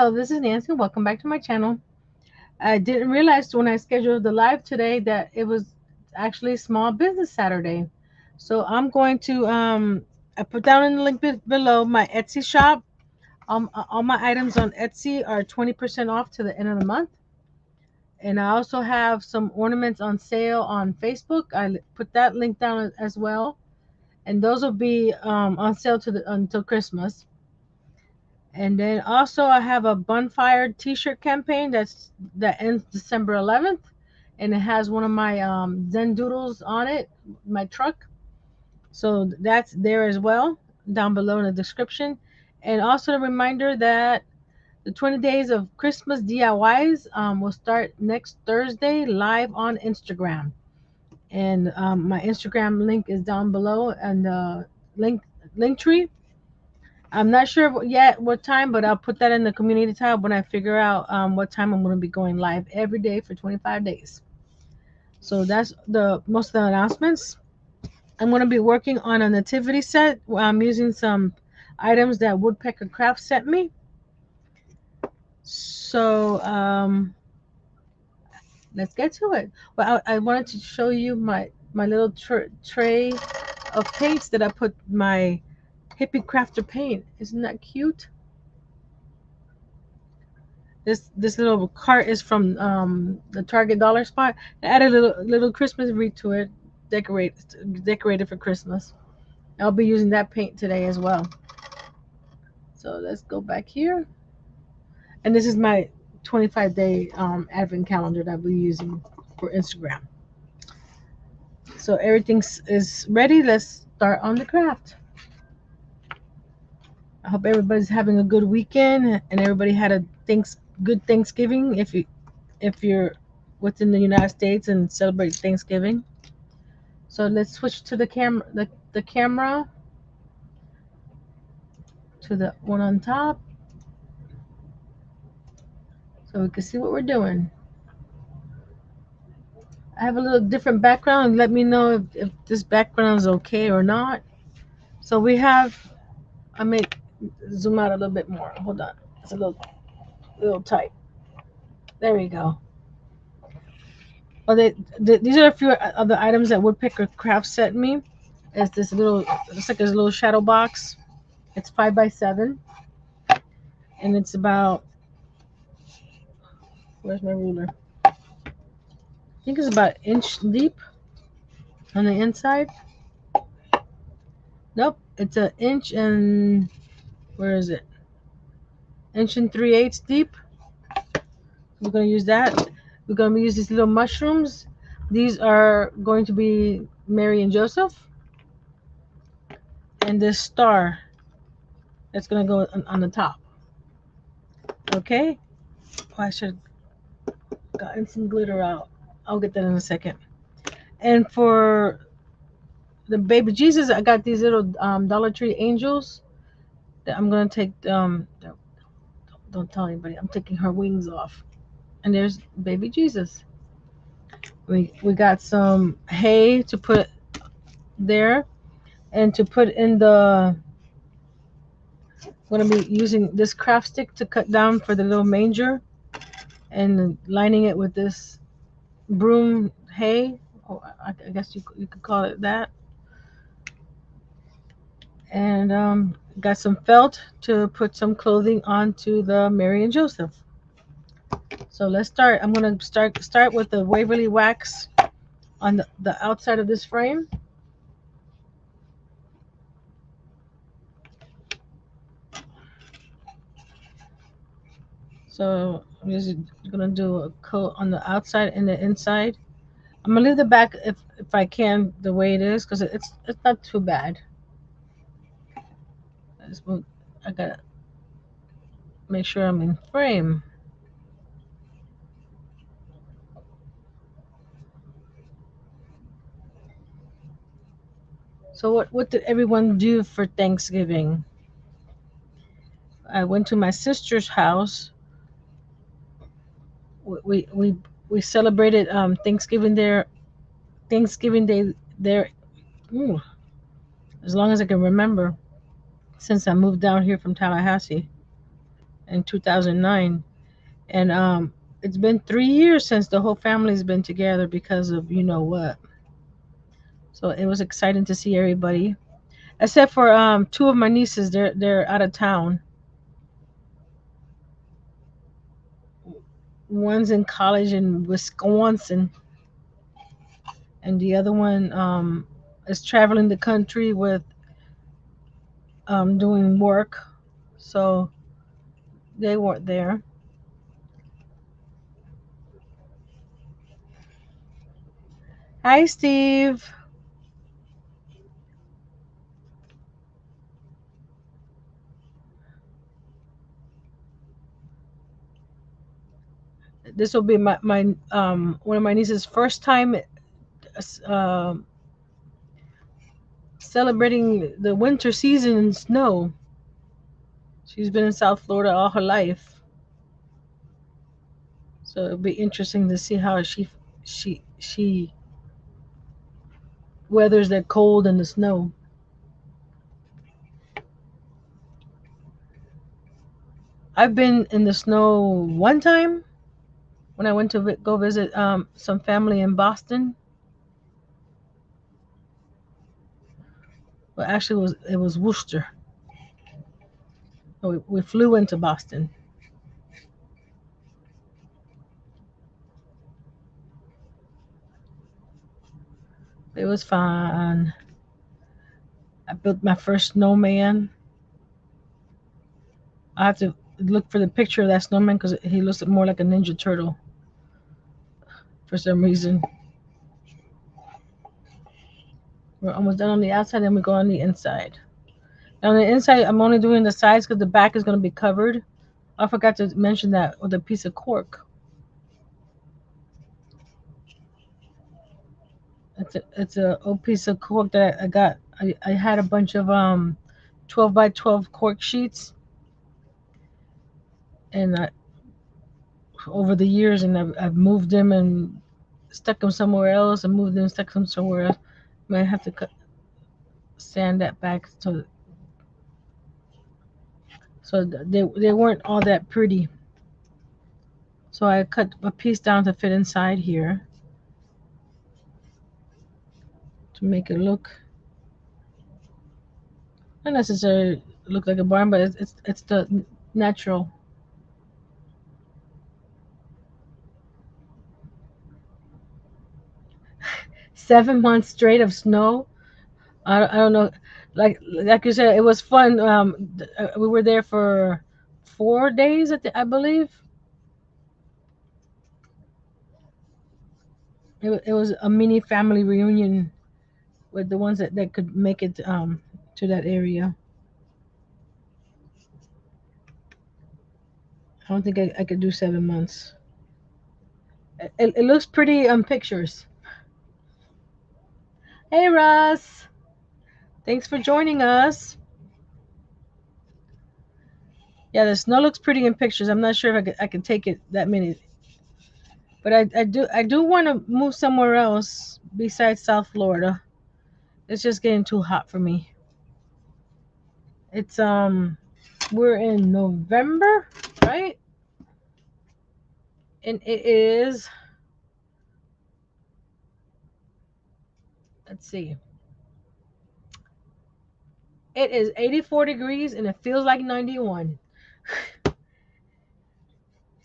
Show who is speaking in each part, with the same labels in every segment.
Speaker 1: Hello, this is Nancy. Welcome back to my channel. I didn't realize when I scheduled the live today that it was actually Small Business Saturday. So I'm going to I put down in the link below my Etsy shop. All my items on Etsy are 20% off to the end of the month. And I also have some ornaments on sale on Facebook. I put that link down as well. And those will be on sale until Christmas. And then also I have a bonfire T-shirt campaign that ends December 11th, and it has one of my Zen doodles on it, my truck. So that's there as well, down below in the description. And also a reminder that the 20 days of Christmas DIYs will start next Thursday live on Instagram. And my Instagram link is down below and the link tree. I'm not sure yet what time, but I'll put that in the community tab when I figure out what time I'm going to be going live every day for 25 days. So that's the most of the announcements. I'm going to be working on a nativity set. I'm using some items that Woodpecker Craft sent me. So let's get to it. Well, I wanted to show you my little tray of paints that I put my hippie crafter paint. Isn't that cute? This little cart is from the Target dollar spot. I added a little Christmas wreath to it, decorated for Christmas. I'll be using that paint today as well. So let's go back here, and this is my 25-day advent calendar that I'll be using for Instagram. So everything is ready. Let's start on the craft. I hope everybody's having a good weekend and everybody had a good Thanksgiving if you're within the United States and celebrate Thanksgiving. So let's switch to the camera to the one on top so we can see what we're doing. I have a little different background. Let me know if this background is okay or not. So we have, I may zoom out a little bit more. Hold on. It's a little tight. There we go. Well, these are a few of the items that Woodpecker Craft sent me. It's this little, it's like a little shadow box. It's 5x7, and it's about, where's my ruler? I think it's about an inch deep on the inside. Nope, it's an inch and, where is it? Inch and 3/8 deep. We're gonna use that. We're gonna use these little mushrooms. These are going to be Mary and Joseph, and this star that's gonna go on the top. Okay. Oh, I should have gotten some glitter out. I'll get that in a second. And for the baby Jesus, I got these little Dollar Tree angels that I'm gonna take. Don't tell anybody. I'm taking her wings off. And there's baby Jesus. We got some hay to put there, and to put in the. I'm gonna be using this craft stick to cut down for the little manger, and lining it with this broom hay. Oh, I guess you could call it that. And got some felt to put some clothing onto the Mary and Joseph. So let's start. I'm gonna start with the Waverly wax on the outside of this frame. So I'm just gonna do a coat on the outside and the inside. I'm gonna leave the back if I can the way it is because it's not too bad. I gotta make sure I'm in frame. So what did everyone do for Thanksgiving? I went to my sister's house. We celebrated Thanksgiving there. Thanksgiving Day there. Ooh, as long as I can remember, since I moved down here from Tallahassee. in 2009, and it's been 3 years since the whole family's been together because of you know what. So it was exciting to see everybody, except for two of my nieces. They're out of town. One's in college in Wisconsin, and the other one is traveling the country with doing work. So they weren't there. Hi, Steve. This will be my one of my niece's first time uh, celebrating the winter season in snow. She's been in South Florida all her life, so it'll be interesting to see how she weathers the cold and the snow. I've been in the snow one time when I went to go visit some family in Boston. Well, actually, it was Worcester. We flew into Boston. It was fun. I built my first snowman. I have to look for the picture of that snowman because he looks more like a Ninja Turtle for some reason. We're almost done on the outside, then we go on the inside. Now on the inside, I'm only doing the sides because the back is going to be covered. I forgot to mention that with a piece of cork. It's a old piece of cork that I got. I had a bunch of 12 by 12 cork sheets, and over the years, and I've moved them and stuck them somewhere else, and moved them, stuck them somewhere else. I might have to sand that back so they weren't all that pretty. So I cut a piece down to fit inside here to make it look not necessarily look like a barn, but it's the natural. 7 months straight of snow. I don't know. Like you said, it was fun. We were there for 4 days, I believe. It was a mini family reunion with the ones that could make it to that area. I don't think I could do 7 months. It looks pretty on pictures. Hey, Russ. Thanks for joining us. Yeah, the snow looks pretty in pictures. I'm not sure if I could take it that many, but I do want to move somewhere else besides South Florida. It's just getting too hot for me. It's we're in November, right? And it is, let's see. It is 84 degrees and it feels like 91.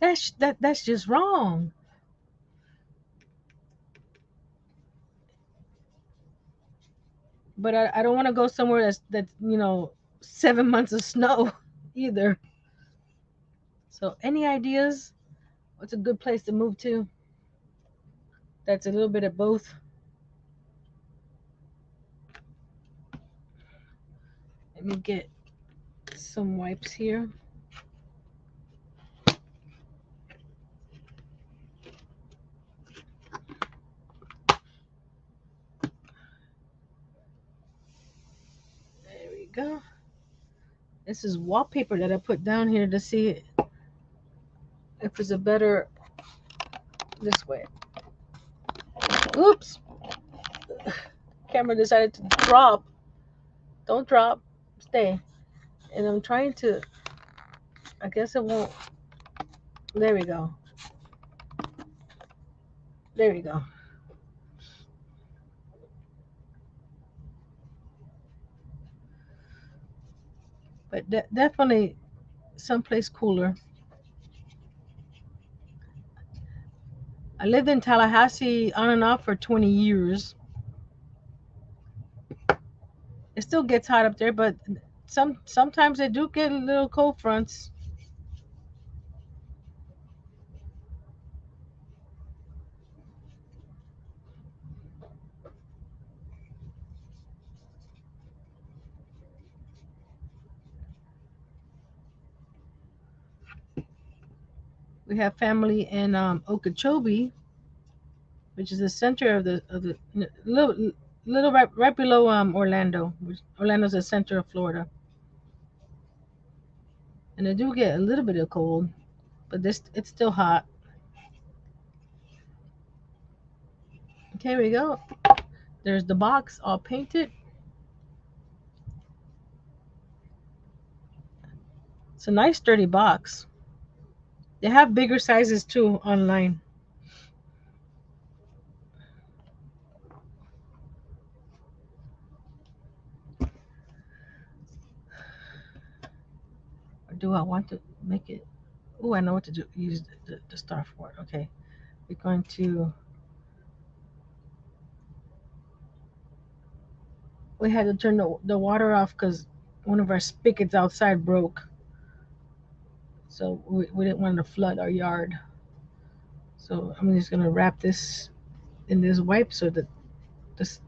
Speaker 1: That's just wrong. But I don't want to go somewhere that's 7 months of snow either. So any ideas? What's a good place to move to? That's a little bit of both. Let me get some wipes here. There we go. This is wallpaper that I put down here to see if it's a better this way. Oops. Camera decided to drop. Don't drop. Stay. And I'm trying to I guess it won't. There we go. There we go. But definitely someplace cooler. I lived in Tallahassee on and off for 20 years. It still gets hot up there, but sometimes they do get little cold fronts. We have family in Okeechobee, which is the center of the little right below Orlando. Orlando's the center of Florida, and they do get a little bit of cold, but this it's still hot. Okay, here we go. There's the box all painted. It's a nice sturdy box. They have bigger sizes too online. Or do I want to make it? Oh, I know what to do. Use the star for it. Okay, we're going to. We had to turn the water off because one of our spigots outside broke. So we didn't want to flood our yard. So I'm just gonna wrap this in this wipe so that this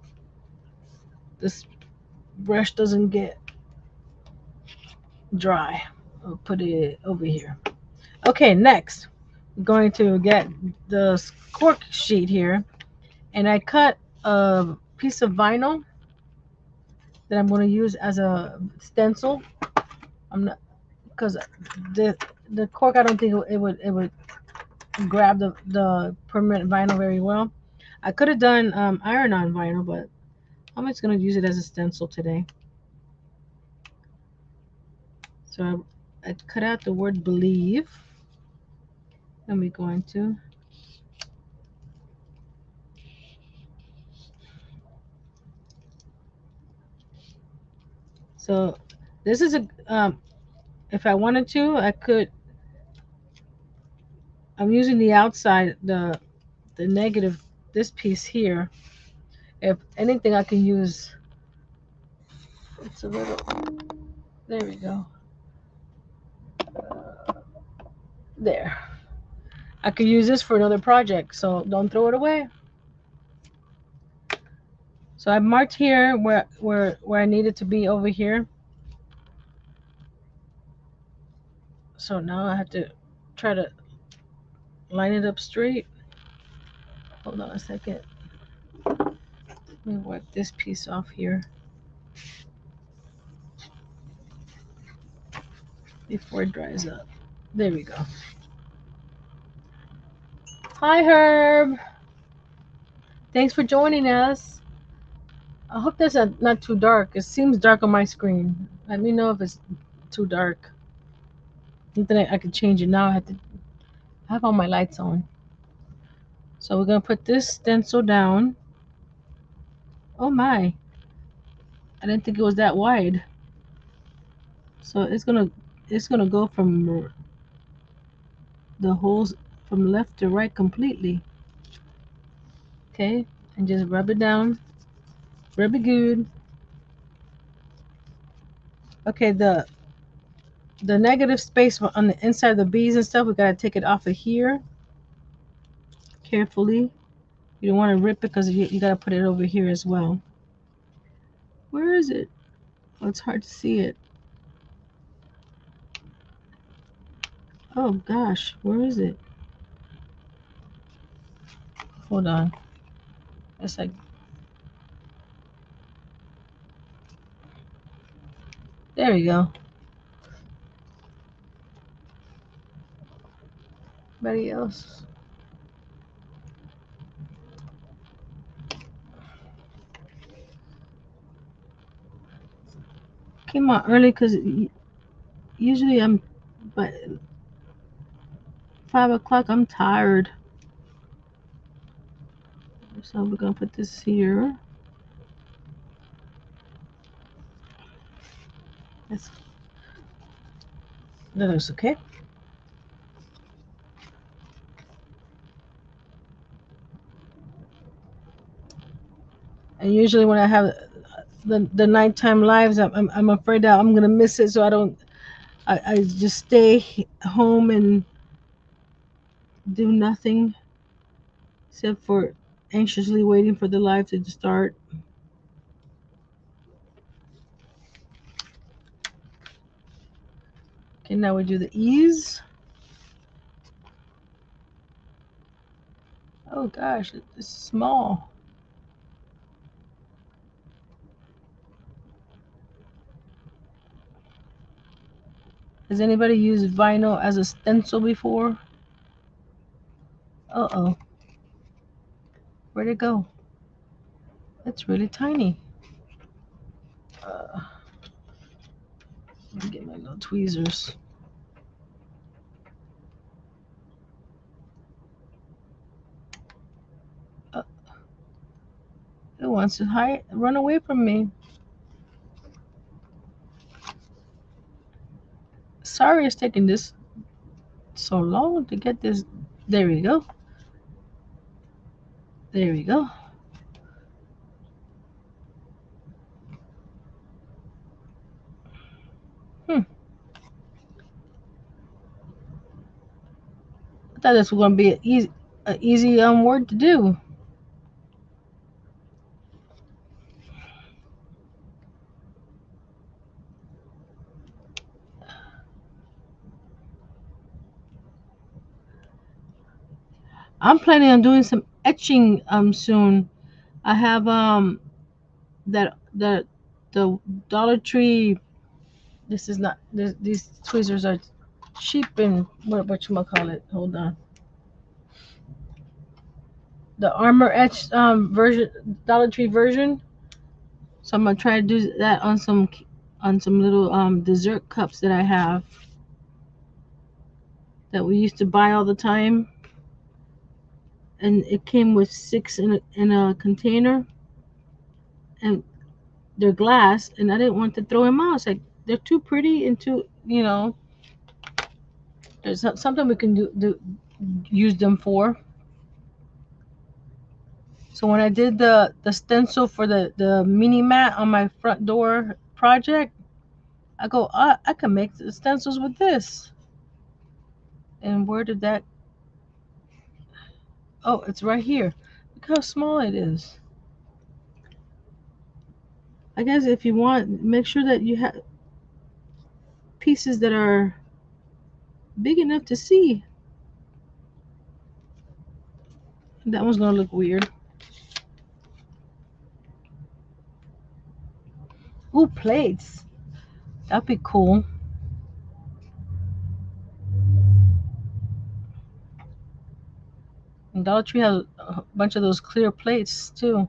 Speaker 1: this brush doesn't get dry. I'll put it over here. Okay, next I'm going to get the cork sheet here, and I cut a piece of vinyl that I'm going to use as a stencil. I'm not because the cork I don't think it would grab the permanent vinyl very well. I could have done iron on vinyl, but I'm just going to use it as a stencil today. So I cut out the word believe. And we're going to. So this is a, if I wanted to, I could, I'm using the outside, the negative, this piece here. If anything, I can use, it's a little, there we go. There. I could use this for another project, so don't throw it away. So I marked here where I needed to be over here. So now I have to try to line it up straight. Hold on a second. Let me wipe this piece off here before it dries up. There we go. Hi, Herb. Thanks for joining us. I hope that's not too dark. It seems dark on my screen. Let me know if it's too dark. Then I could change it now. I have all my lights on. So we're going to put this stencil down. Oh my. I didn't think it was that wide. So it's gonna go from the holes from left to right completely. Okay, and just rub it down. Rub it good. Okay, the negative space on the inside of the beads and stuff, we gotta take it off of here carefully. You don't want to rip it because you gotta put it over here as well. Where is it? Oh, it's hard to see it. Oh gosh, where is it? Hold on. It's like, there we go. Anybody else? Came out early because usually I'm But 5 o'clock, I'm tired. So we're gonna put this here. That looks okay. And usually when I have the nighttime lives, I'm afraid that I'm gonna miss it, so I just stay home and do nothing except for anxiously waiting for the live to start. Okay, now we do the ease. Oh gosh, it's small. Has anybody used vinyl as a stencil before? Uh-oh. Where'd it go? It's really tiny. Let me get my little tweezers. Uh, it wants to run away from me. Sorry it's taking this so long to get this. There we go. There we go. I thought this was gonna be an easy word to do. I'm planning on doing some etching soon. I have that the Dollar Tree. This is not these tweezers are cheap and what you call it. Hold on. The Armor Etch version, Dollar Tree version. So I'm gonna try to do that on some little dessert cups that I have that we used to buy all the time, and it came with 6 in a container, and they're glass, and I didn't want to throw them out. It's like they're too pretty and too, there's something we can use them for. So when I did the stencil for the mini mat on my front door project, I go, I can make the stencils with this. And where did that? Oh, it's right here. Look how small it is. I guess if you want, make sure that you have pieces that are big enough to see. That one's gonna look weird. Ooh, plates. That'd be cool. And Dollar Tree has a bunch of those clear plates too.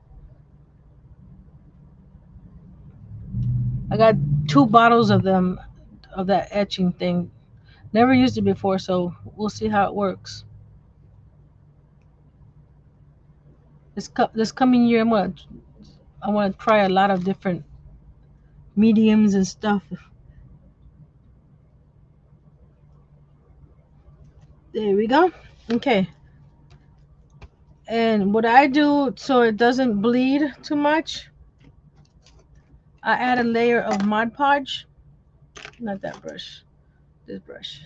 Speaker 1: I got 2 bottles of them, of that etching thing. Never used it before, so we'll see how it works. This coming year, I want to try a lot of different mediums and stuff. There we go. Okay. And what I do so it doesn't bleed too much, I add a layer of Mod Podge. Not that brush. This brush.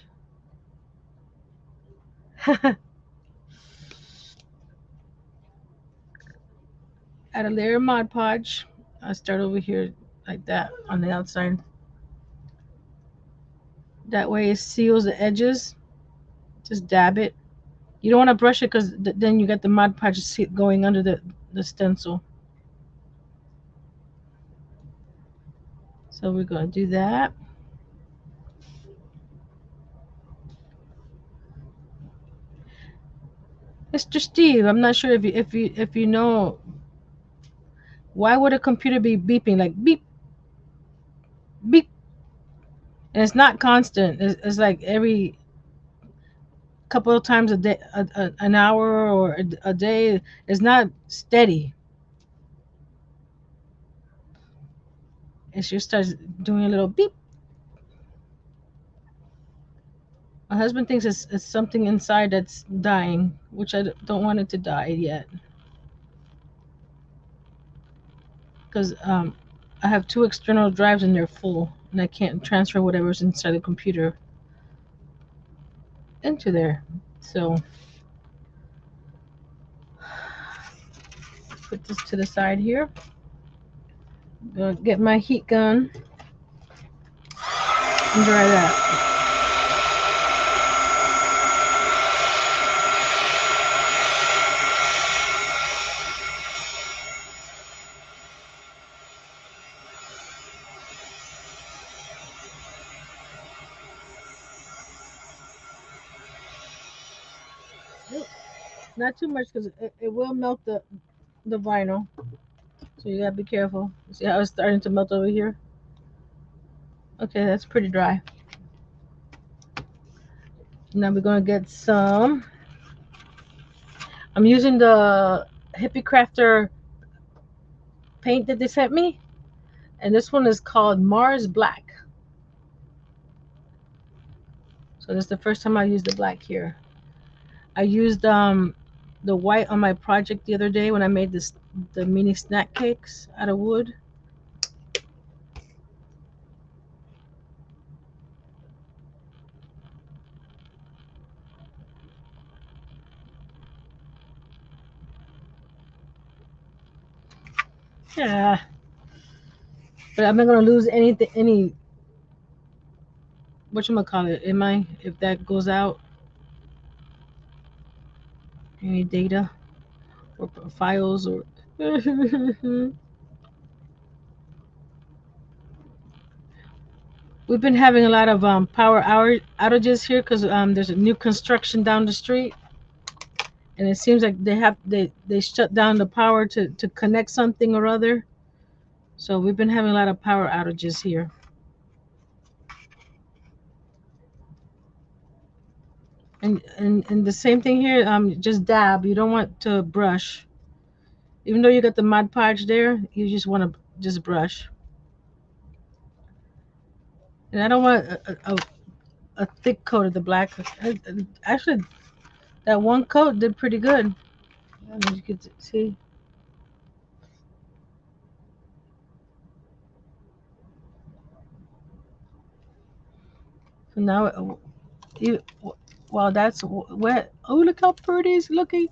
Speaker 1: Add a layer of Mod Podge. I start over here like that on the outside. That way it seals the edges. Just dab it. You don't want to brush it because then you get the Mod Podge going under the stencil. So we're going to do that. Mr. Steve, I'm not sure if you know, why would a computer be beeping like beep beep? and it's not constant. It's like every couple of times a day, an hour or a day. It's not steady. It just starts doing a little beep. My husband thinks it's something inside that's dying, which I don't want it to die yet, because I have two external drives and they're full, and I can't transfer whatever's inside the computer into there. So put this to the side here. Gonna get my heat gun and dry that. Not too much because it will melt the vinyl. So you gotta be careful. See how it's starting to melt over here? Okay, that's pretty dry. Now we're gonna get some. I'm using the Hippie Crafter paint that they sent me, and this one is called Mars Black. So this is the first time I used the black here. I used the white on my project the other day when I made the mini snack cakes out of wood. Yeah, but I'm not gonna lose any whatchamacallit, am I? If that goes out, any data or files or. We've been having a lot of power outages here because there's a new construction down the street, and it seems like they shut down the power to connect something or other. So we've been having a lot of power outages here. And the same thing here. Just dab. You don't want to brush. Even though you got the Mod Podge there, you just want to just brush. And I don't want a thick coat of the black. Actually, that one coat did pretty good. As you can see. So now, you, while that's wet, oh look how pretty it's looking.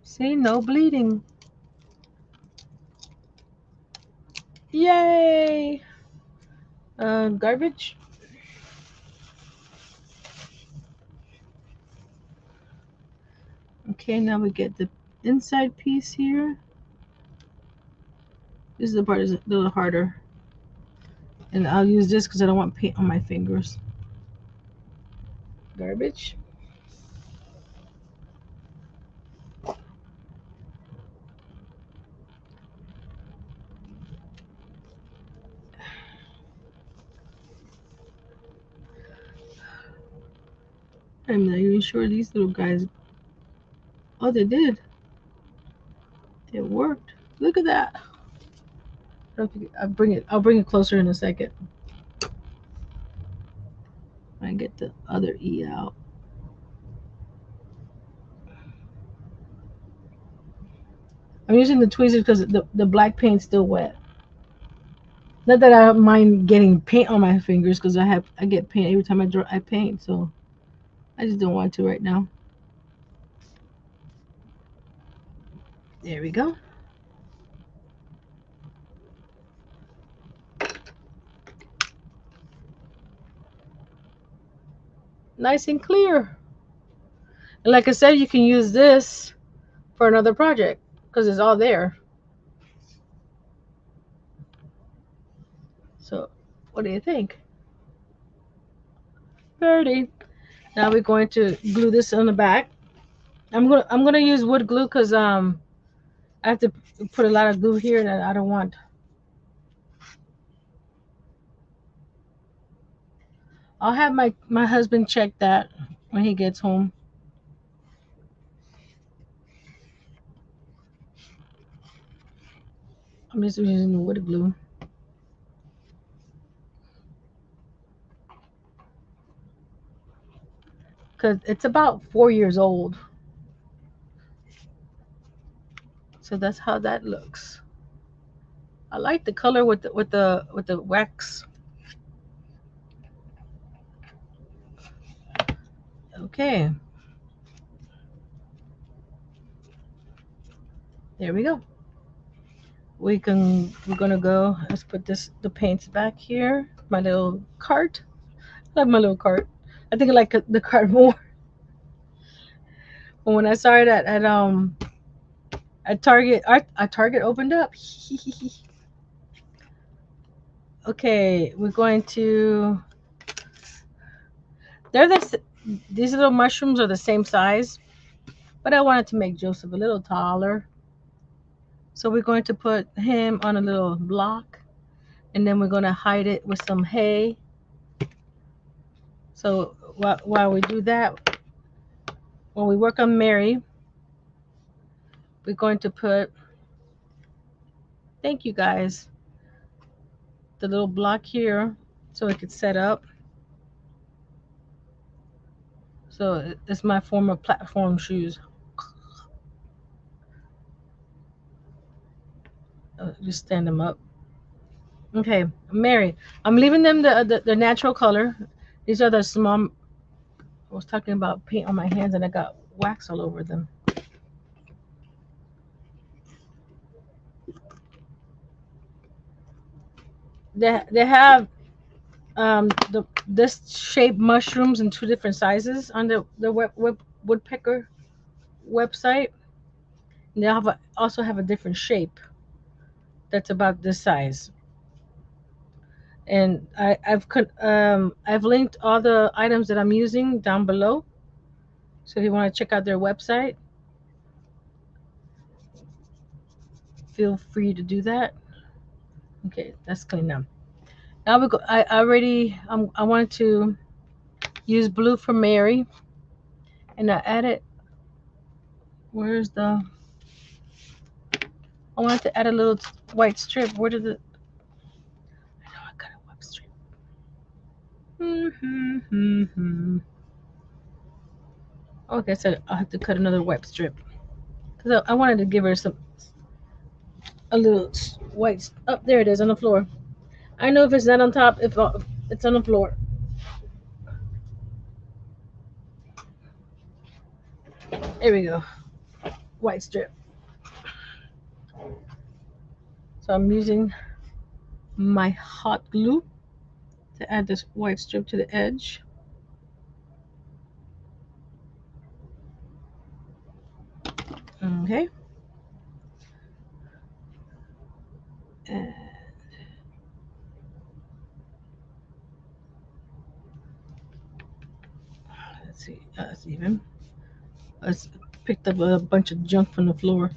Speaker 1: See, no bleeding. Yay! Garbage. Okay, now we get the inside piece here. This is the part that's a little harder. And I'll use this because I don't want paint on my fingers. Garbage. I'm not even sure these little guys. Oh, they did. It worked. Look at that. I'll bring it closer in a second. I get the other E out. I'm using the tweezers because the black paint's still wet. Not that I mind getting paint on my fingers because I get paint every time I paint, so I just don't want to right now. There we go. Nice and clear. And like I said, you can use this for another project because it's all there. So, what do you think? Pretty. Now we're going to glue this on the back. I'm gonna use wood glue because I have to put a lot of glue here that I don't want. I'll have my husband check that when he gets home. I'm just using the wood glue. Because it's about 4 years old. So that's how that looks. I like the color with the wax. Okay, there we go. We're gonna go. Let's put the paints back here. My little cart. I like my little cart. I think I like the cart more. But when I saw it at Target, Target opened up. Okay, we're going to. They're these little mushrooms are the same size, but I wanted to make Joseph a little taller. So we're going to put him on a little block, and then we're going to hide it with some hay. So while we do that, when we work on Mary, we're going to put, thank you guys, the little block here so it could set up. So it's my form of platform shoes. Just stand them up. Okay, Mary, I'm leaving them the natural color. These are the small. I was talking about paint on my hands and I got wax all over them. They have this shape mushrooms in two different sizes on the woodpecker website. They also have a different shape that's about this size. And I've linked all the items that I'm using down below. So if you want to check out their website, feel free to do that. Okay, that's clean now. Now we go. I wanted to use blue for Mary, and I added. Where's the? I wanted to add a little white strip. Where did it? I know I got a white strip. Okay, so I'll have to cut another white strip because I wanted to give her a little white. Oh, there it is on the floor. I know if it's not on top, if it's on the floor. There we go. White strip. So I'm using my hot glue to add this white strip to the edge. Okay. And let's see. That's even. Let's picked up a bunch of junk from the floor.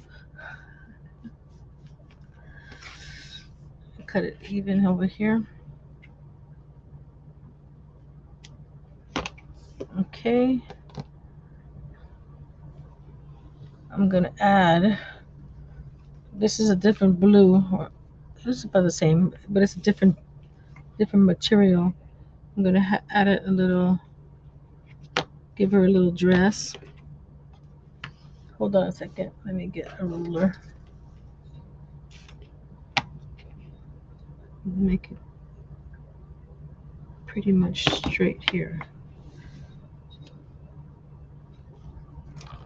Speaker 1: Cut it even over here. Okay. I'm gonna add. This is a different blue. This is about the same, but it's a different material. I'm gonna add it a little. Give her a little dress. Hold on a second. Let me get a ruler. Make it pretty much straight here.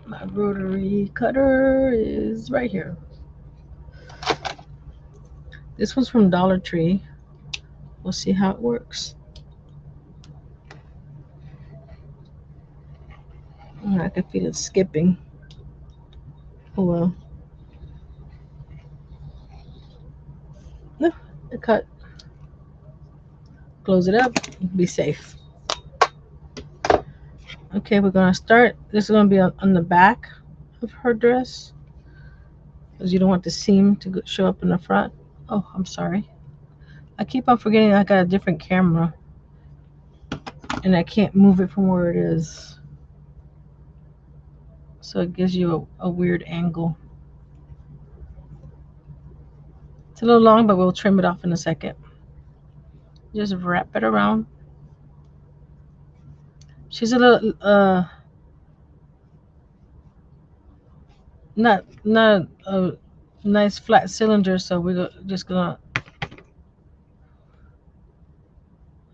Speaker 1: My rotary cutter is right here. This one's from Dollar Tree. We'll see how it works. I can feel it skipping. Oh well. No, it cut. Close it up. Be safe. Okay, we're gonna start. This is gonna be on the back of her dress, because you don't want the seam to show up in the front. Oh, I'm sorry. I keep on forgetting I got a different camera. and I can't move it from where it is. So it gives you a weird angle. It's a little long, but we'll trim it off in a second. Just wrap it around. She's a little not a nice flat cylinder, so we're just gonna,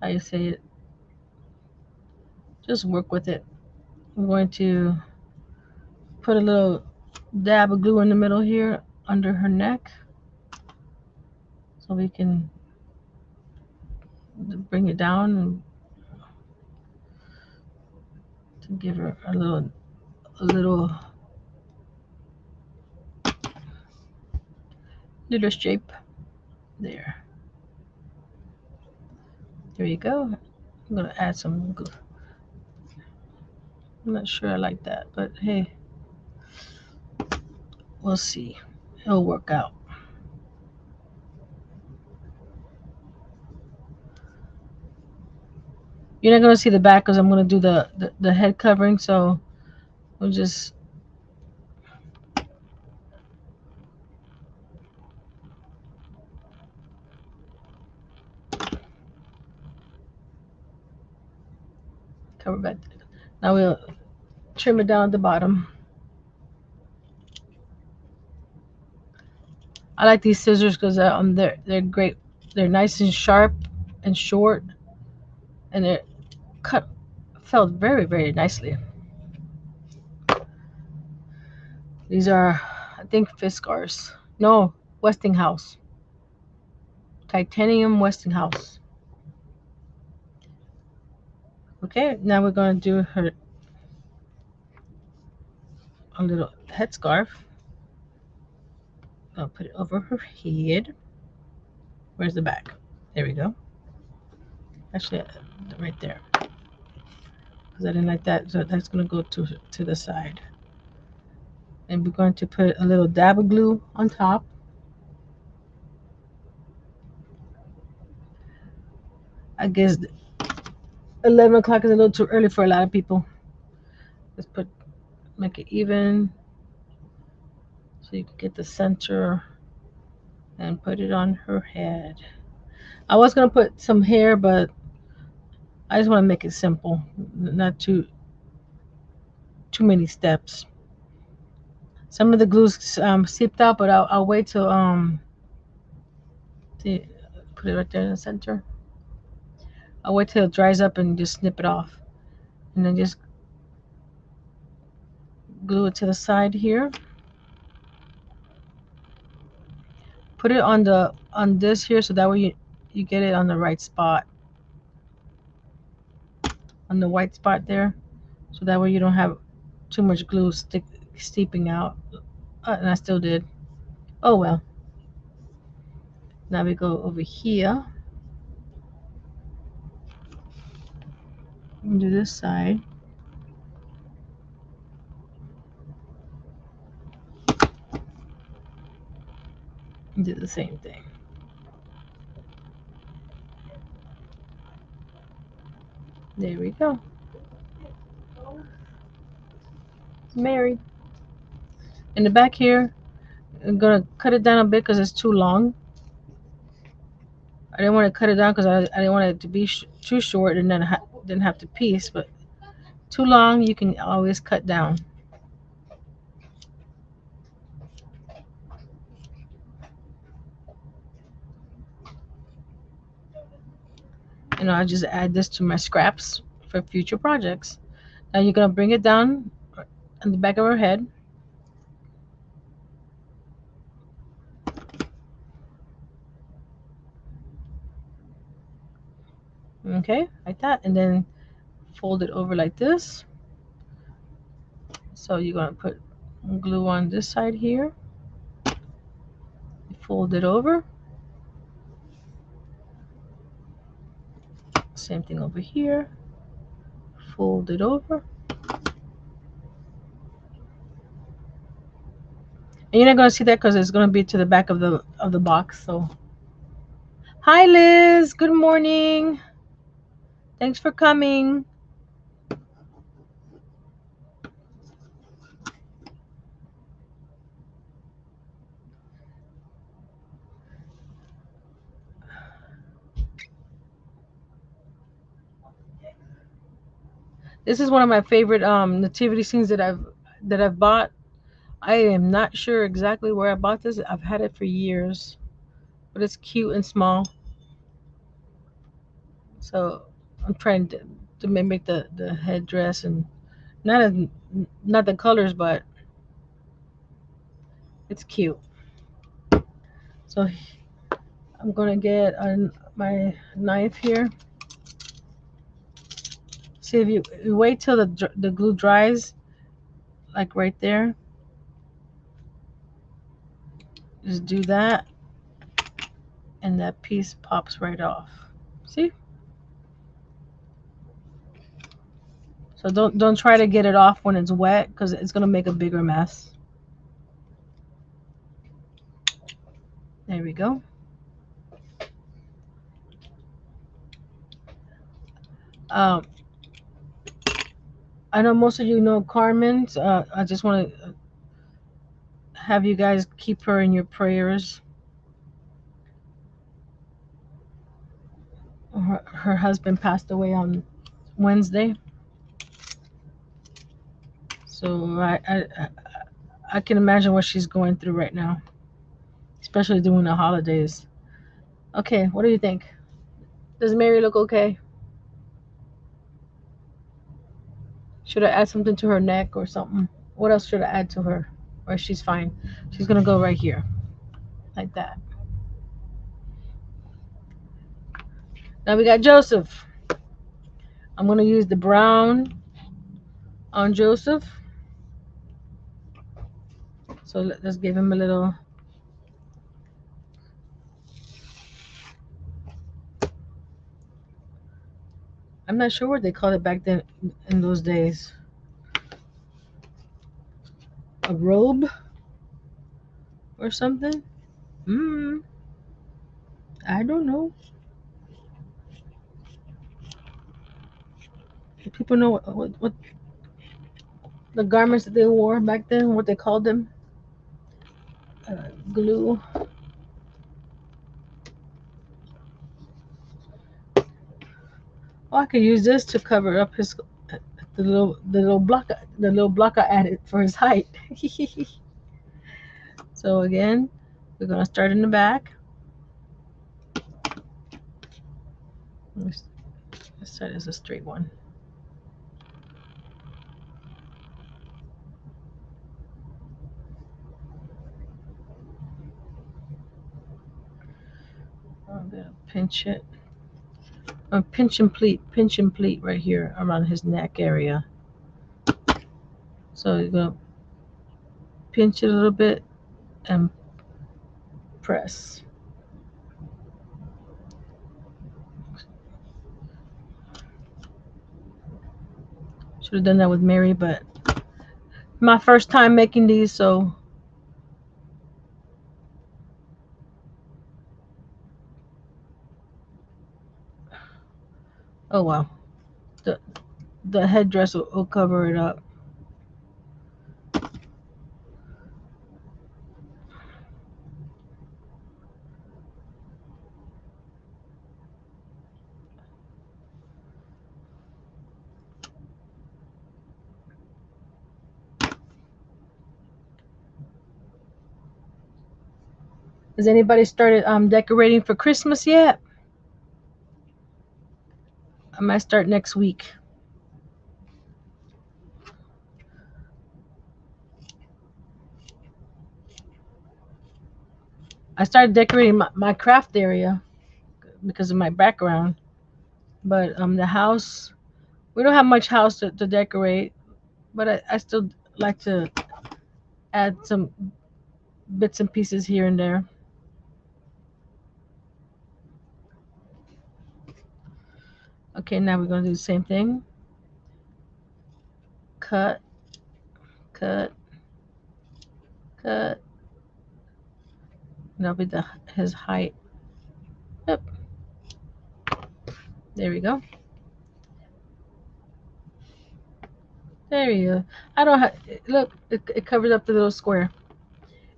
Speaker 1: how you say it, just work with it. I'm going to put a little dab of glue in the middle here under her neck, so we can bring it down and to give her a little shape there. There you go. I'm gonna add some glue. I'm not sure I like that, but hey, we'll see. It'll work out. You're not gonna see the back because I'm gonna do the head covering, so we'll just cover back. Now we'll trim it down at the bottom. I like these scissors because they're great. They're nice and sharp and short, and they're cut felt very nicely. These are, I think, Fiskars. No, Westinghouse. Titanium Westinghouse. Okay, now we're going to do her a little headscarf. I'll put it over her head. Where's the back? There we go. Actually, right there. Because I didn't like that, so that's going to go to the side. And we're going to put a little dab of glue on top. I guess 11 o'clock is a little too early for a lot of people. Let's make it even so you can get the center and put it on her head. I was gonna put some hair, but I just want to make it simple, not too many steps. Some of the glue's seeped out, but I'll wait till see, put it right there in the center. I'll wait till it dries up and just snip it off, and then just glue it to the side here. Put it on this here, so that way you get it on the right spot, on the white spot there, so that way you don't have too much glue steeping out. And I still did. Oh well. Now we go over here and do this side. And do the same thing. There we go. Married. In the back here, I'm gonna cut it down a bit because it's too long. I didn't want to cut it down because I didn't want it to be too short and then didn't have to piece, but too long you can always cut down. And I'll just add this to my scraps for future projects. Now you're gonna bring it down on the back of her head. Okay, like that, and then fold it over like this. So you're gonna put glue on this side here, fold it over, same thing over here, fold it over. And you're not gonna see that because it's gonna be to the back of the box. So hi Liz, good morning. Thanks for coming. This is one of my favorite nativity scenes that I've bought. I am not sure exactly where I bought this. I've had it for years, but it's cute and small. So I'm trying to mimic the headdress and not as, not the colors, but it's cute. So I'm gonna get my knife here. See if you wait till the glue dries, like right there. Just do that, and that piece pops right off. See? So don't try to get it off when it's wet because it's gonna make a bigger mess. There we go. Um, I know most of you know Carmen. I just want to have you guys keep her in your prayers. Her husband passed away on Wednesday, so I can imagine what she's going through right now, especially during the holidays. Okay, what do you think? Does Mary look okay? Should I add something to her neck or something? What else should I add to her? Or she's fine. She's gonna go right here, like that. Now we got Joseph. I'm gonna use the brown on Joseph. So let's give him a little. I'm not sure what they called it back then in those days. A robe or something? Hmm. I don't know. Do people know what the garments that they wore back then, what they called them? Glue. Oh, I could use this to cover up his the little block I added for his height. So again, we're gonna start in the back. This side is a straight one. I'm gonna pinch it. Pinch and pleat right here around his neck area. So you're gonna pinch it a little bit and press. Should have done that with Mary, but my first time making these, so oh well. The the headdress will cover it up. Has anybody started decorating for Christmas yet? I might start next week. I started decorating my craft area because of my background. But the house, we don't have much house to decorate, but I still like to add some bits and pieces here and there. Okay, now we're going to do the same thing. Cut, cut, cut. And that'll be his height. Yep. There we go. There you go. I don't have. Look, it covers up the little square.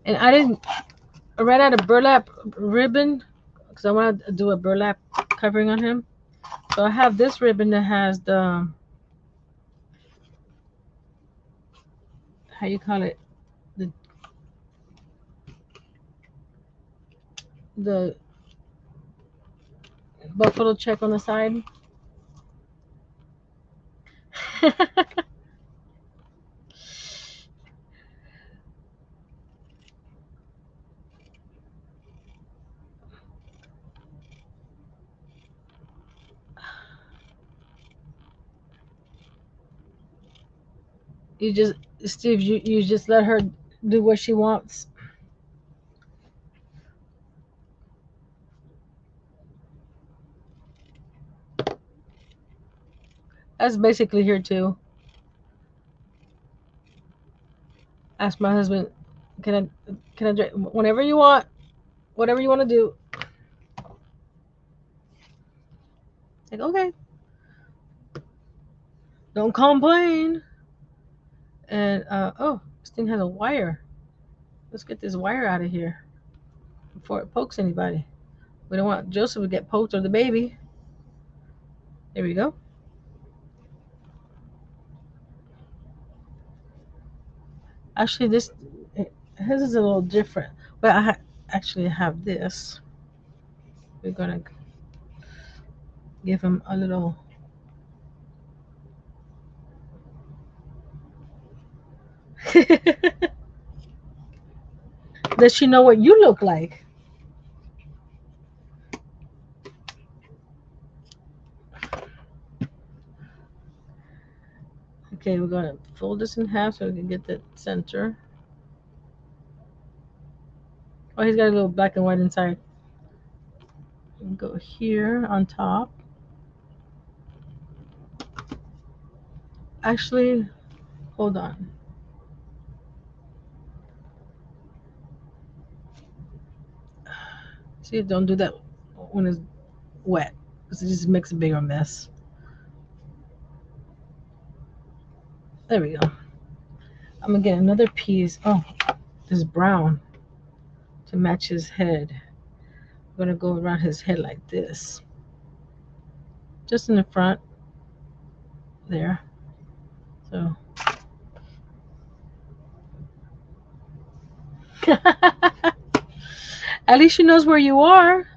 Speaker 1: And I didn't. I ran out of burlap ribbon because I want to do a burlap covering on him. So I have this ribbon that has the, how you call it, the the buffalo check on the side. You just, Steve, you just let her do what she wants. That's basically here too. Ask my husband, can I drink whenever you want, whatever you want to do. Like, okay, don't complain. And oh, this thing has a wire. Let's get this wire out of here before it pokes anybody. We don't want Joseph to get poked or the baby. There we go. Actually, his is a little different. But actually have this. We're gonna give him a little. Does she know what you look like? Okay, we're gonna fold this in half so we can get the center. Oh, he's got a little black and white inside. And go here on top. Actually, hold on. See, don't do that when it's wet, because it just makes a bigger mess. There we go. I'm gonna get another piece. Oh, this brown to match his head. I'm gonna go around his head like this, just in the front there. So at least she knows where you are.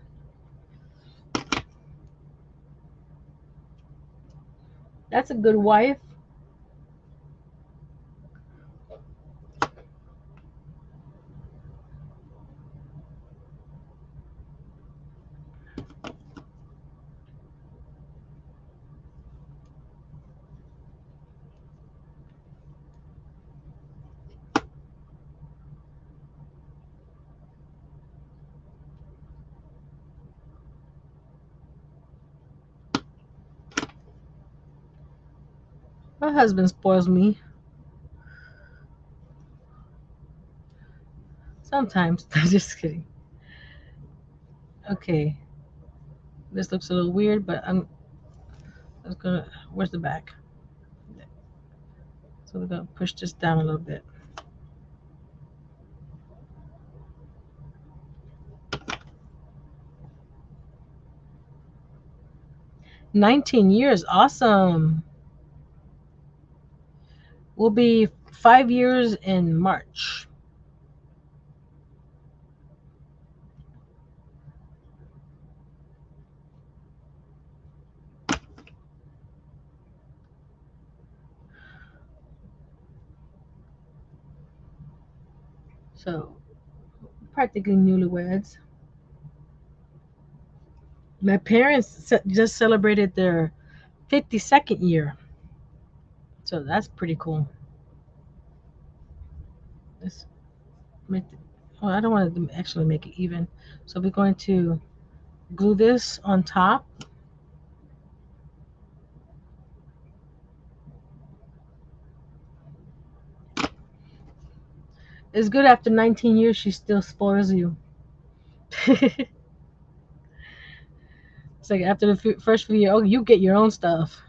Speaker 1: That's a good wife. My husband spoils me sometimes. Just kidding. Okay, this looks a little weird, but I'm just gonna. Where's the back? So we're gonna push this down a little bit. 19 years, awesome. We'll be 5 years in March. So practically newlyweds. My parents just celebrated their 52nd year. So that's pretty cool. Let's make oh, I don't want to actually make it even. So we're going to glue this on top. It's good after 19 years, she still spoils you. It's like after the first few years, oh, you get your own stuff.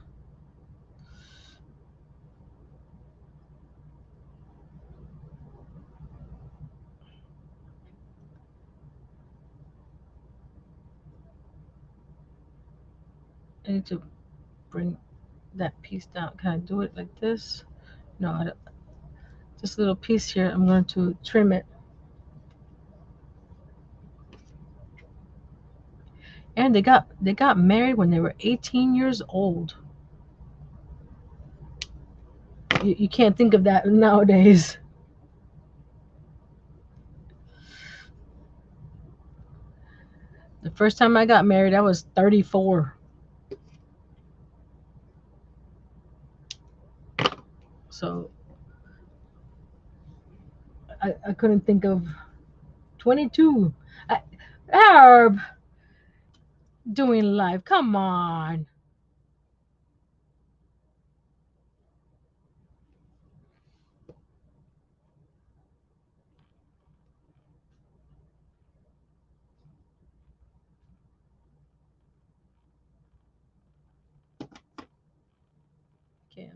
Speaker 1: I need to bring that piece down. Can I do it like this? No, I don't. This little piece here, I'm going to trim it. And they got married when they were 18 years old. You can't think of that nowadays. The first time I got married, I was 34. So I couldn't think of 22. I, Herb, doing live. Come on. Okay,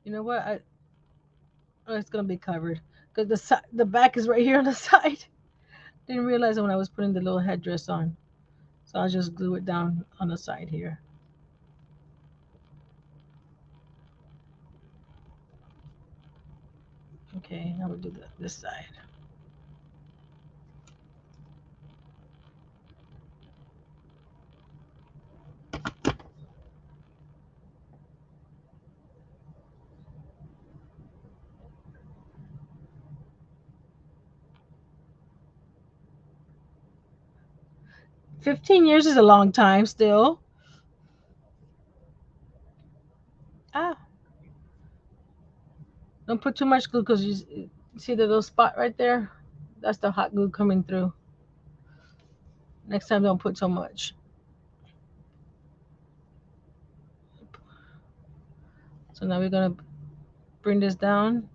Speaker 1: you know what? Oh, it's gonna be covered because the back is right here on the side. Didn't realize it when I was putting the little headdress on. So I'll just glue it down on the side here. Okay, now we'll do this side. 15 years is a long time still. Ah, don't put too much glue because you see the little spot right there? That's the hot glue coming through. Next time, don't put so much. So now we're gonna bring this down.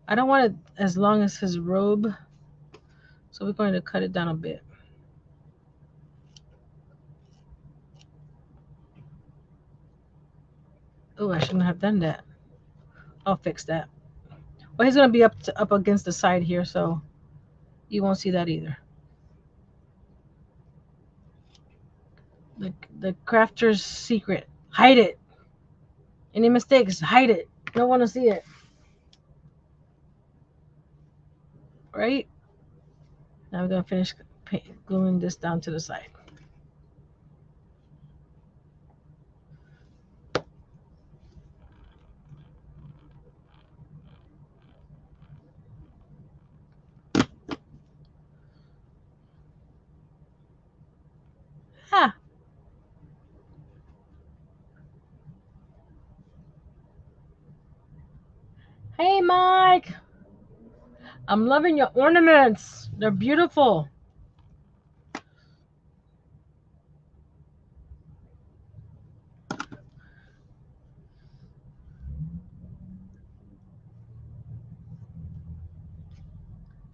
Speaker 1: I don't want it as long as his robe, so we're going to cut it down a bit. Oh, I shouldn't have done that. I'll fix that. Well, he's gonna be up against the side here, so you won't see that either. The crafter's secret. Hide it. Any mistakes, hide it. Don't want to see it. Right? Now we're gonna finish gluing this down to the side. Ah, hey Mike. I'm loving your ornaments. They're beautiful.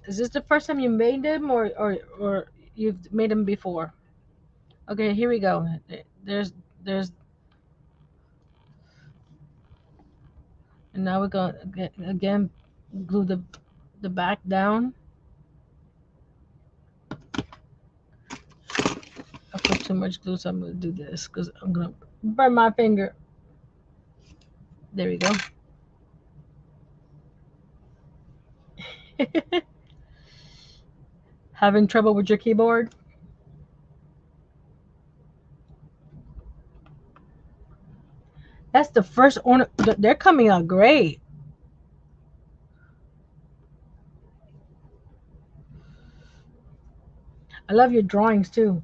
Speaker 1: Is this the first time you made them, or you've made them before? Okay, here we go. There's and now we're gonna again glue the back down. I put too much glue, so I'm gonna do this because I'm gonna burn my finger. There we go. Having trouble with your keyboard? That's the first ornament. They're coming out great. I love your drawings too.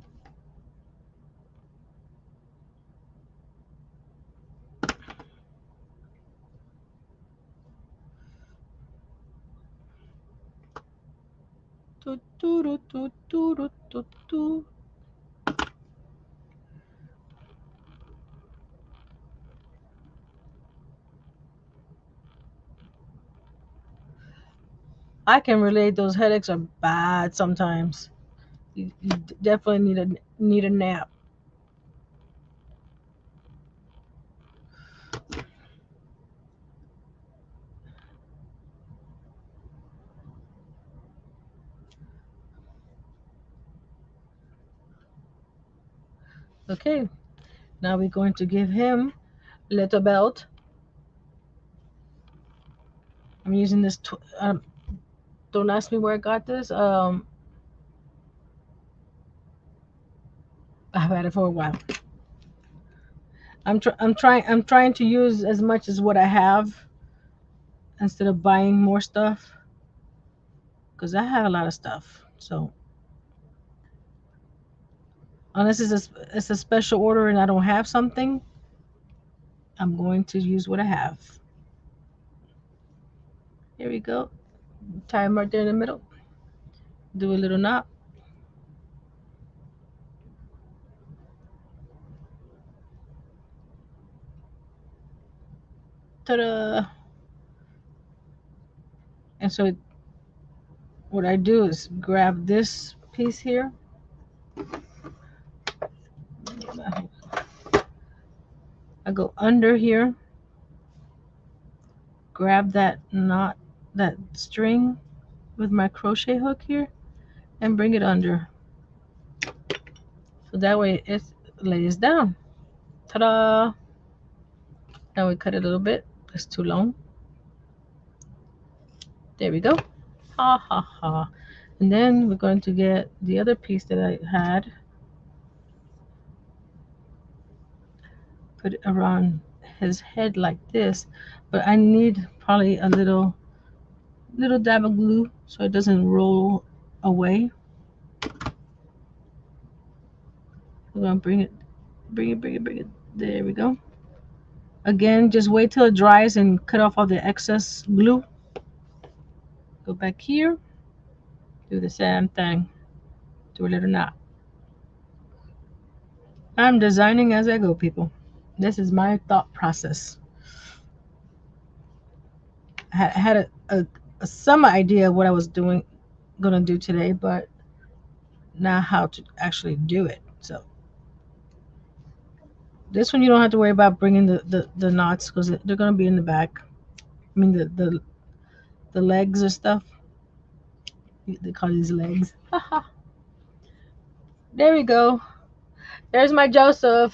Speaker 1: Do, do, do, do, do, do, do. I can relate. Those headaches are bad sometimes. You definitely need a nap. Okay, Now we're going to give him a little belt. I'm using this. Don't ask me where I got this. I've had it for a while. I'm trying to use as much as what I have instead of buying more stuff because I have a lot of stuff. So unless it's a special order and I don't have something, I'm going to use what I have. Here we go. Tie them right there in the middle. Do a little knot. Ta-da! And so what I do is grab this piece here. I go under here, grab that knot, that string with my crochet hook here, and bring it under. So that way it lays down. Ta-da! Now we cut it a little bit. It's too long. There we go. Ha ha ha. And then we're going to get the other piece that I had. Put it around his head like this. But I need probably a little dab of glue so it doesn't roll away. We're gonna bring it. There we go. Again, just wait till it dries and cut off all the excess glue. Go back here. Do the same thing. Do a little knot. I'm designing as I go, people. This is my thought process. I had some idea of what I was gonna do today, but not how to actually do it. So this one you don't have to worry about bringing the knots because they're gonna be in the back. I mean the legs or stuff. They call these legs. There we go. There's my Joseph.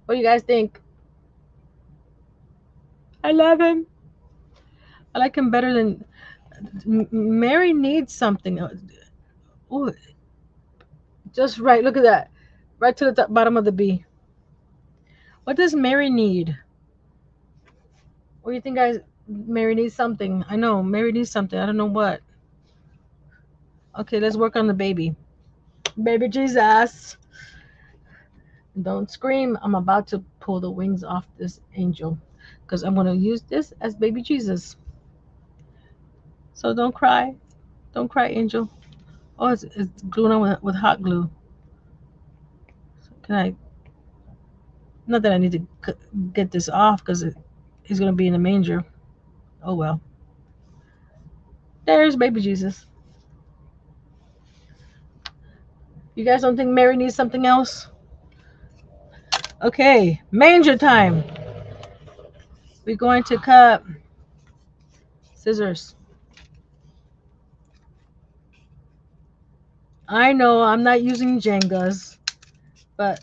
Speaker 1: What do you guys think? I love him. I like him better than Mary needs something. Oh, just right. Look at that. Right to the top, bottom of the B. What does Mary need? What do you think, guys? Mary needs something. I know Mary needs something. I don't know what. Okay, let's work on the baby. Baby Jesus. Don't scream. I'm about to pull the wings off this angel because I'm going to use this as baby Jesus. So don't cry. Don't cry, angel. Oh, it's glued on with hot glue. So can I? Not that I need to get this off because he's going to be in the manger. Oh, well. There's baby Jesus. You guys don't think Mary needs something else? Okay, manger time. We're going to cut scissors. I know I'm not using Jengas, but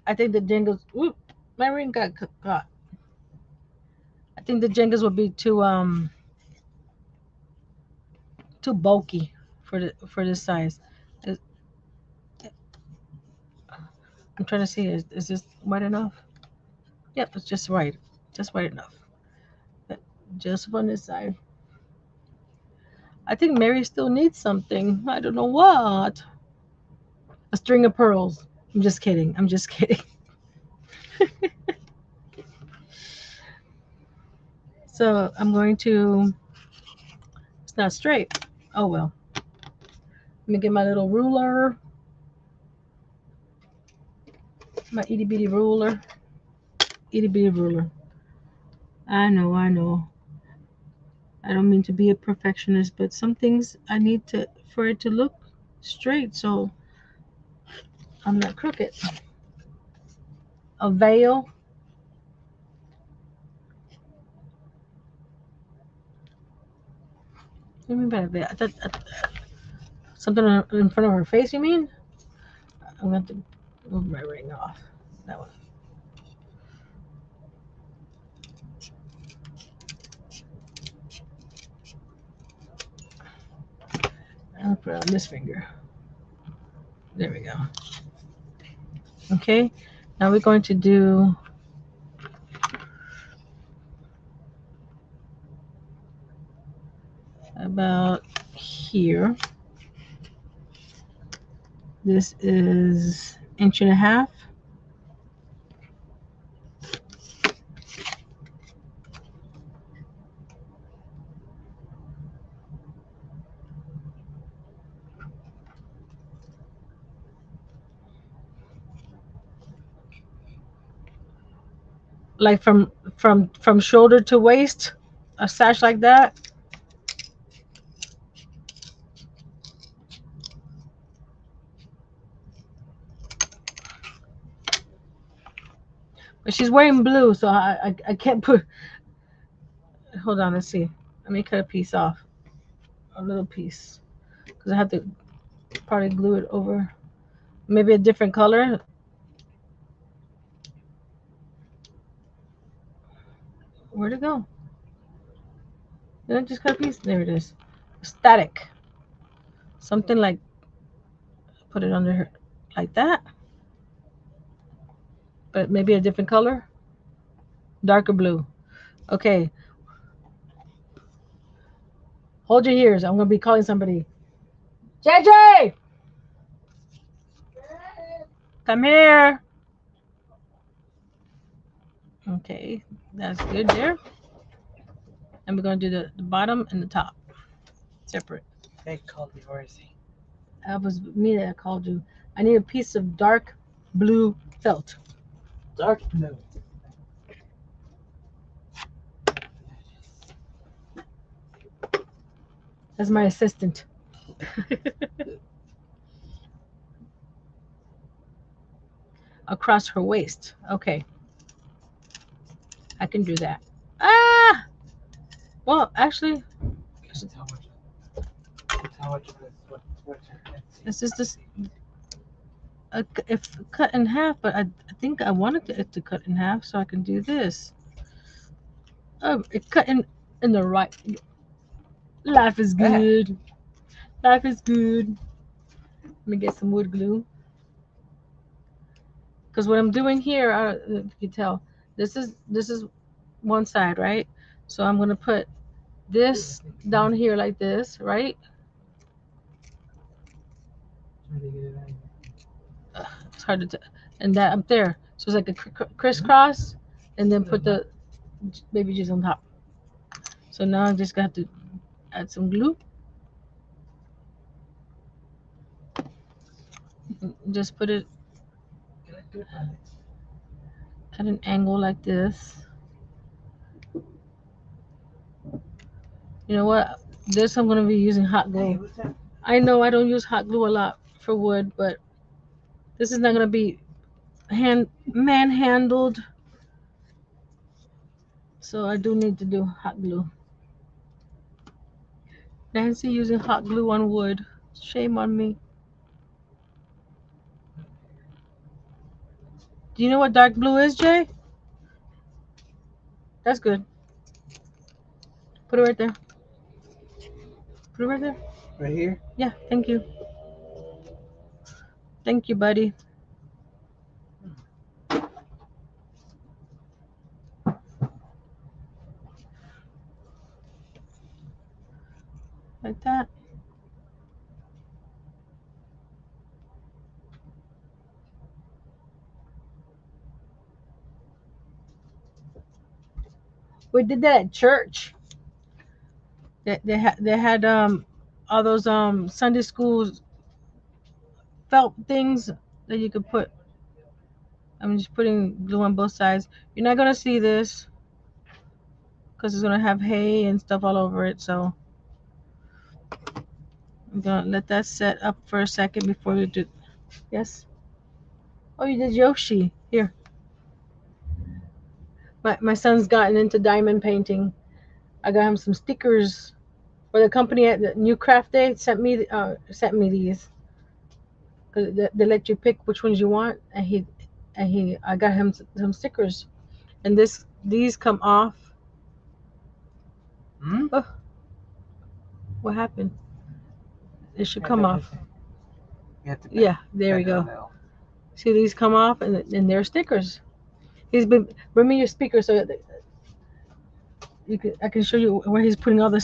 Speaker 1: I think the Jengas. Oop, my ring got caught. I think the Jengas would be too bulky for this size. I'm trying to see is this wide enough? Yep, it's just right, just wide enough. Just on this side. I think Mary still needs something. I don't know what. A string of pearls. I'm just kidding. I'm just kidding. So I'm going to. It's not straight. Oh well. Let me get my little ruler. My itty bitty ruler. Itty bitty ruler. I know, I know. I don't mean to be a perfectionist, but some things I need to for it to look straight so I'm not crooked. A veil. What do you mean by a veil? Something in front of her face, you mean? I'm going to Move my ring off. That one. I'll put it on this finger. There we go. Okay. Now we're going to do about here. This is 1.5 inches. Like from shoulder to waist, a sash like that. But she's wearing blue, so I can't put. Hold on, let's see. Let me cut a piece off, a little piece, because I have to probably glue it over. Maybe a different color. Where'd it go? Did I just cut a piece? There it is. Static. Something like, put it under her like that. But maybe a different color. Darker blue. Okay. Hold your ears. I'm going to be calling somebody. JJ! Come here. Okay. That's good there. And we're going to do the bottom and the top. Separate.
Speaker 2: They called me, where is he?
Speaker 1: That was me that called you. I need a piece of dark blue felt.
Speaker 2: Dark blue.
Speaker 1: That's my assistant. Across her waist. Okay. I can do that. Ah! Well, actually,
Speaker 2: That's how much. That's how much of
Speaker 1: this is this. If cut in half, but I think I wanted it to cut in half so I can do this. Oh, it cut in the right. Life is good. Life is good. Let me get some wood glue. Because what I'm doing here, I don't know if you can tell, this is one side, right? So I'm gonna put this down here like this, right? It's hard to tell. And that up there, so it's like a crisscross, and then put the baby juice on top. So now I'm just gonna have to add some glue. Just put it at an angle like this. You know what? This I'm gonna be using hot glue. I know I don't use hot glue a lot for wood, but this is not gonna be manhandled. So I do need to do hot glue. Nancy using hot glue on wood. Shame on me. Do you know what dark blue is, Jay? That's good. Put it right there. Put it right there.
Speaker 2: Right here?
Speaker 1: Yeah, thank you. Thank you, buddy. Like that. We did that at church. They had all those Sunday schools felt things that you could put. I'm just putting glue on both sides. You're not gonna see this because it's gonna have hay and stuff all over it. So I'm gonna let that set up for a second before we do. Yes. Oh, you did Yoshi. Here. My son's gotten into diamond painting. I got him some stickers. For the company at the New Craft Day sent me these. because they let you pick which ones you want, and I got him some stickers, and these come off.
Speaker 2: Hmm?
Speaker 1: Oh, what happened? It should
Speaker 2: Yeah,
Speaker 1: come
Speaker 2: that
Speaker 1: off.
Speaker 2: hit it. You have to
Speaker 1: Yeah, there we
Speaker 2: bend it a
Speaker 1: go.
Speaker 2: little.
Speaker 1: See, these come off, and they're stickers. He's been bring me your speaker so that I can show you where he's putting all the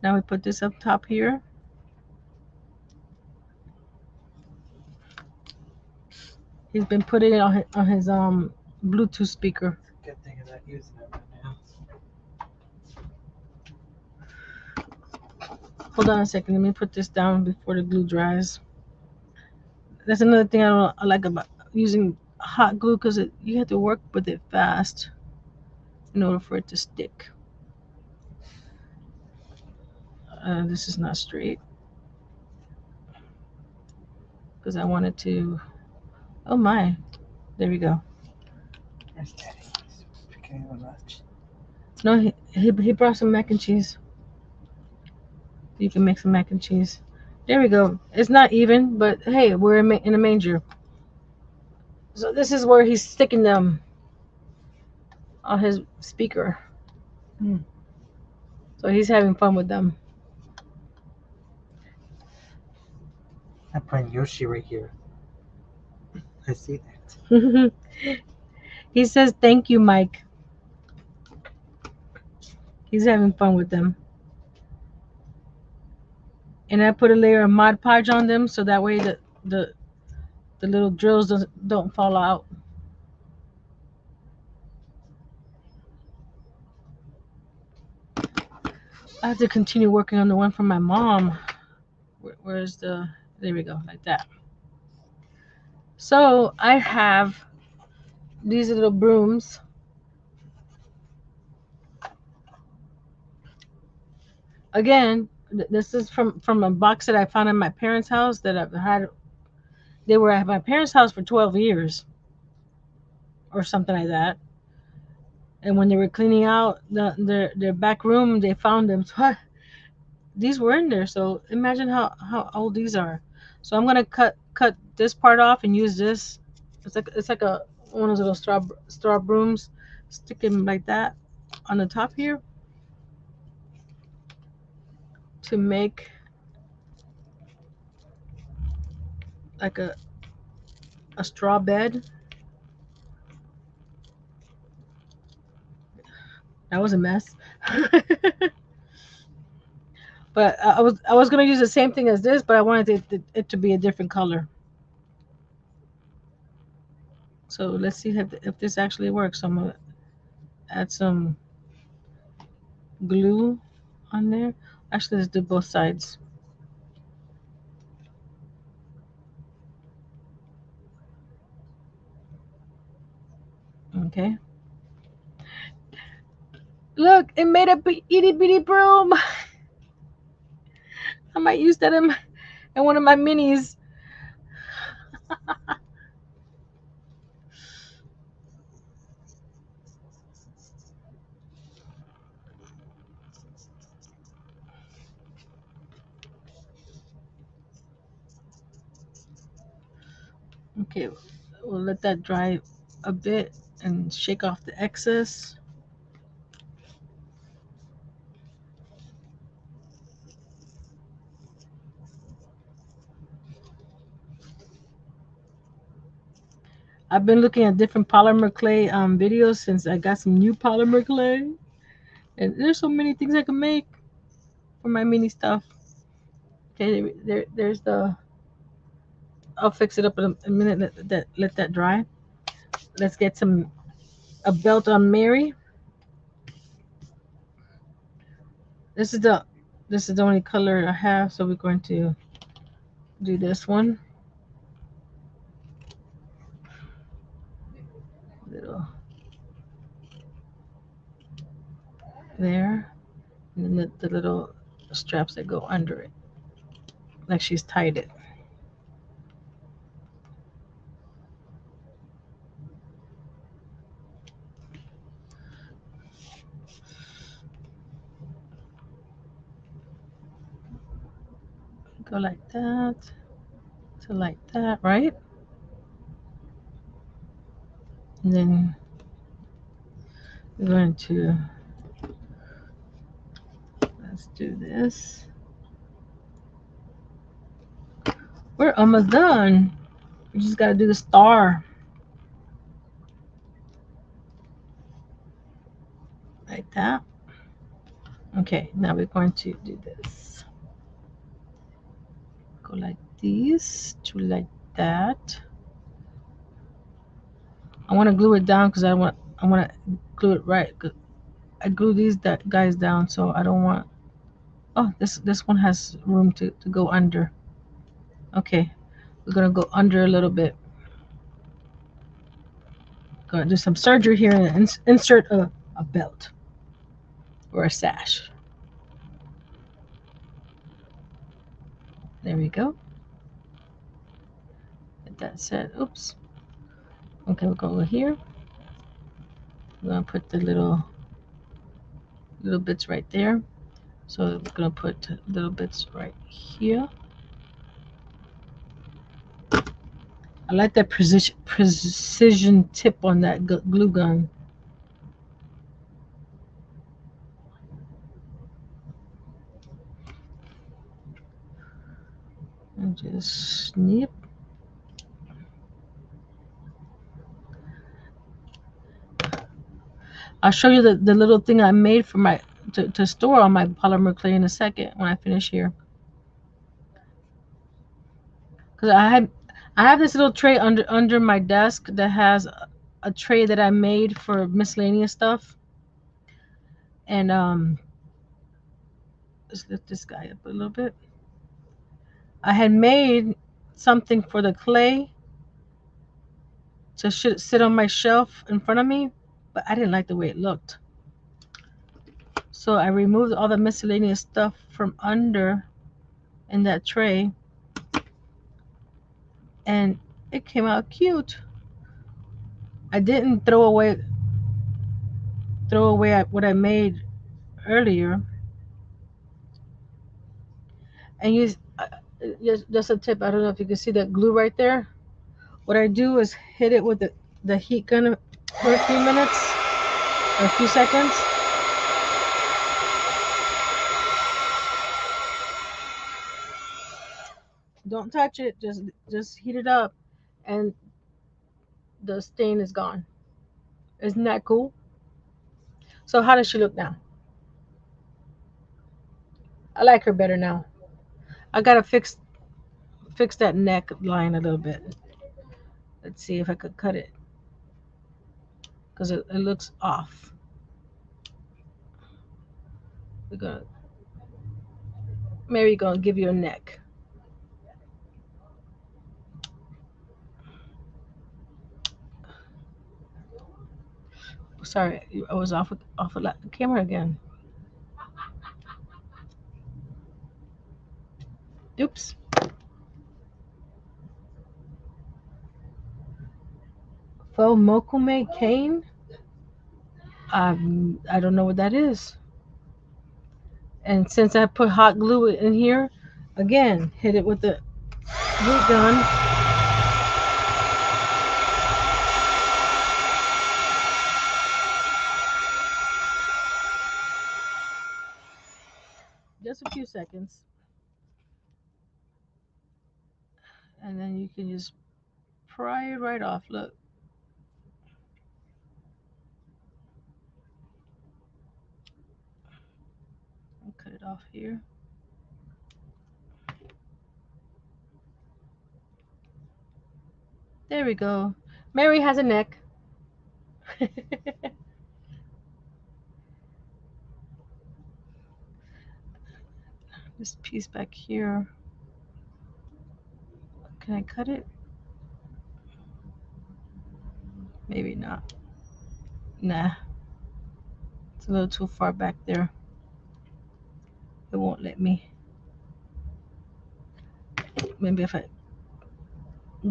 Speaker 1: Now we put this up top here. He's been putting it on his Bluetooth speaker.
Speaker 2: Good thing I'm not using it right now.
Speaker 1: Hold on a second. Let me put this down before the glue dries. That's another thing I like about using hot glue because you have to work with it fast in order for it to stick. This is not straight because I wanted to. Oh my! There we go.
Speaker 2: Where's Daddy? He's picking up lunch.
Speaker 1: No, he brought some mac and cheese. You can make some mac and cheese. There we go. It's not even, but hey, we're in a manger. So this is where he's sticking them on his speaker.
Speaker 2: Hmm.
Speaker 1: So he's having fun with them.
Speaker 2: I'm putting Yoshi right here. I see that.
Speaker 1: He says, "Thank you, Mike." He's having fun with them. And I put a layer of Mod Podge on them so that way the, the little drills don't fall out. I have to continue working on the one from my mom. Where's the. There we go, like that. So I have these little brooms. Again, this is from a box that I found in my parents' house that I've had. They were at my parents' house for 12 years or something like that. And when they were cleaning out their back room, they found them. So these were in there. So imagine how old these are. So I'm gonna cut this part off and use this. It's like a one of those little straw brooms. Stick them like that on the top here to make like a straw bed. That was a mess. But I was gonna use the same thing as this, but I wanted it to be a different color. So let's see if this actually works. So I'm gonna add some glue on there. Actually, let's do both sides. Okay. Look, it made a itty bitty broom. I might use that in one of my minis. Okay, we'll let that dry a bit and shake off the excess. I've been looking at different polymer clay videos since I got some new polymer clay, and there's so many things I can make for my mini stuff. Okay, there's the. I'll fix it up in a minute. Let that dry. Let's get some a belt on Mary. This is the this is the only color I have, so we're going to do this one. Little there, and then the little straps that go under it, like she's tied it. Go like that to like that, right? And then we're going to, let's do this. We're almost done. We just got to do the star like that. Okay, now we're going to do this. Go like this to like that. I want to glue it down because I want to glue it right. I glue these guys down, so I don't want. Oh, this one has room to go under. Okay, we're gonna go under a little bit. Gonna do some surgery here and insert a belt or a sash. There we go. Get that set. Oops. Okay, we'll go over here. We're gonna put the little bits right there. So we're gonna put little bits right here. I like that precision tip on that glue gun. And just snip. I'll show you the little thing I made for my to store on my polymer clay in a second when I finish here. Cause I have this little tray under my desk that has a tray that I made for miscellaneous stuff. And let's lift this guy up a little bit. I had made something for the clay to sit on my shelf in front of me, but I didn't like the way it looked. So I removed all the miscellaneous stuff from under in that tray, and it came out cute. I didn't throw away what I made earlier. And just a tip. I don't know if you can see that glue right there. What I do is hit it with the heat gun for a few minutes or a few seconds. Don't touch it. Just heat it up, and the stain is gone. Isn't that cool? So how does she look now? I like her better now. I gotta fix that neck line a little bit. Let's see if I could cut it because it looks off. We're gonna Mary gonna give you a neck. Sorry, I was off of the camera again. Oops. Faux mokume cane. I don't know what that is. And since I put hot glue in here, again, hit it with the glue gun. Just a few seconds. And then you can just pry it right off. Look. I'll cut it off here. There we go. Mary has a neck. This piece back here. Can I cut it? Maybe not. Nah. It's a little too far back there. It won't let me. Maybe if I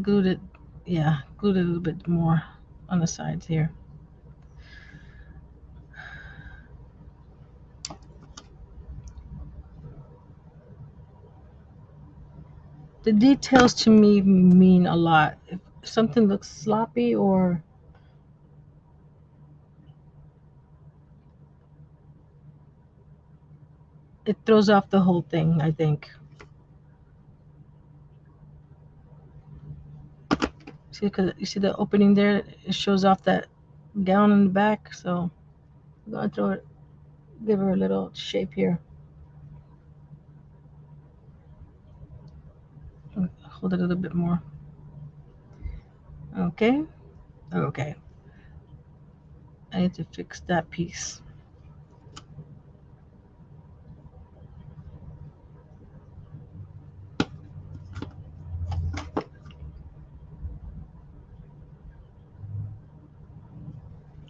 Speaker 1: glued it, yeah, glued it a little bit more on the sides here. The details to me mean a lot. If something looks sloppy or it throws off the whole thing, I think. See, because you see the opening there, it shows off that gown in the back. So I'm gonna throw it, give her a little shape here. Hold it a little bit more. Okay, okay. I need to fix that piece.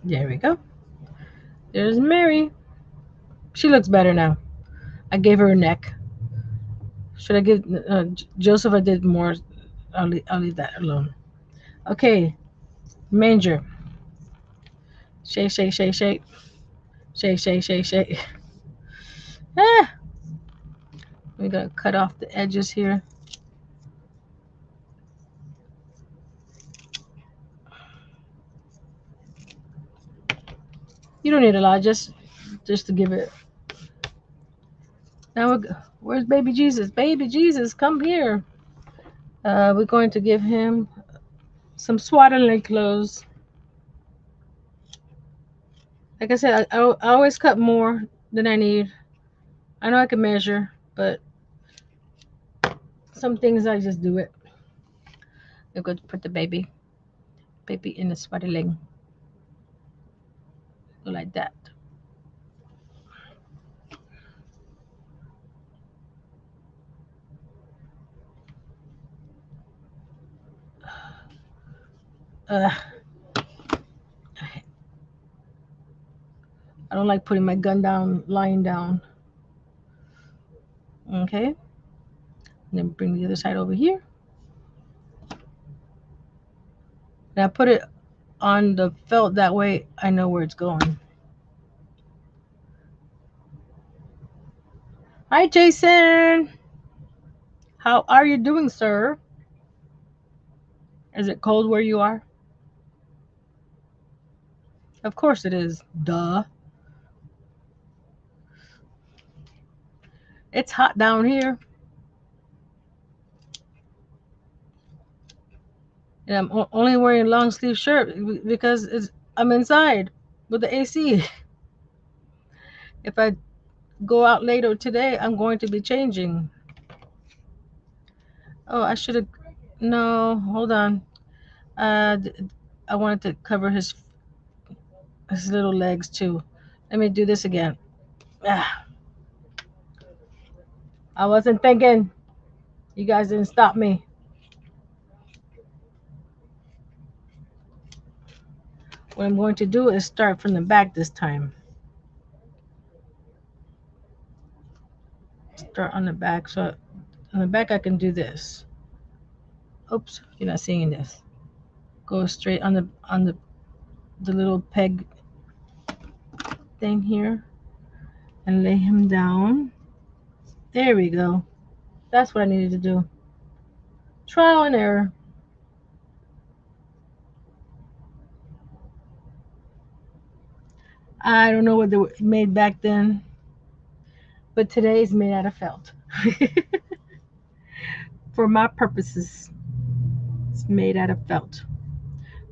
Speaker 1: There we go. There's Mary. She looks better now. I gave her a neck. Should I give Joseph? I did more. I'll leave that alone. Okay, Manger. Shake, shake, shake, shake. Shake, shake, shake, shake. Ah, we gotta cut off the edges here. You don't need a lot, just to give it. Now where's baby Jesus? Baby Jesus, come here. We're going to give him some swaddling clothes. Like I said, I always cut more than I need. I know I can measure, but some things I just do it. I'm going to put the baby in the swaddling, go like that. Uh, I don't like putting my gun down, lying down. Okay, and then bring the other side over here. And I put it on the felt that way I know where it's going. Hi, Jason. How are you doing, sir? Is it cold where you are? Of course it is. Duh. It's hot down here. And I'm only wearing a long sleeve shirt because I'm inside with the AC. If I go out later today, I'm going to be changing. Oh, I should have. No, hold on. Uh, I wanted to cover his little legs too. Let me do this again. Ah, I wasn't thinking. You guys didn't stop me. What I'm going to do is start from the back this time. Start on the back. So on the back, I can do this. Oops, you're not seeing this. Go straight on the little peg thing here and lay him down. There we go. That's what I needed to do. Trial and error. I don't know what they were made back then, but today is made out of felt. For my purposes, it's made out of felt.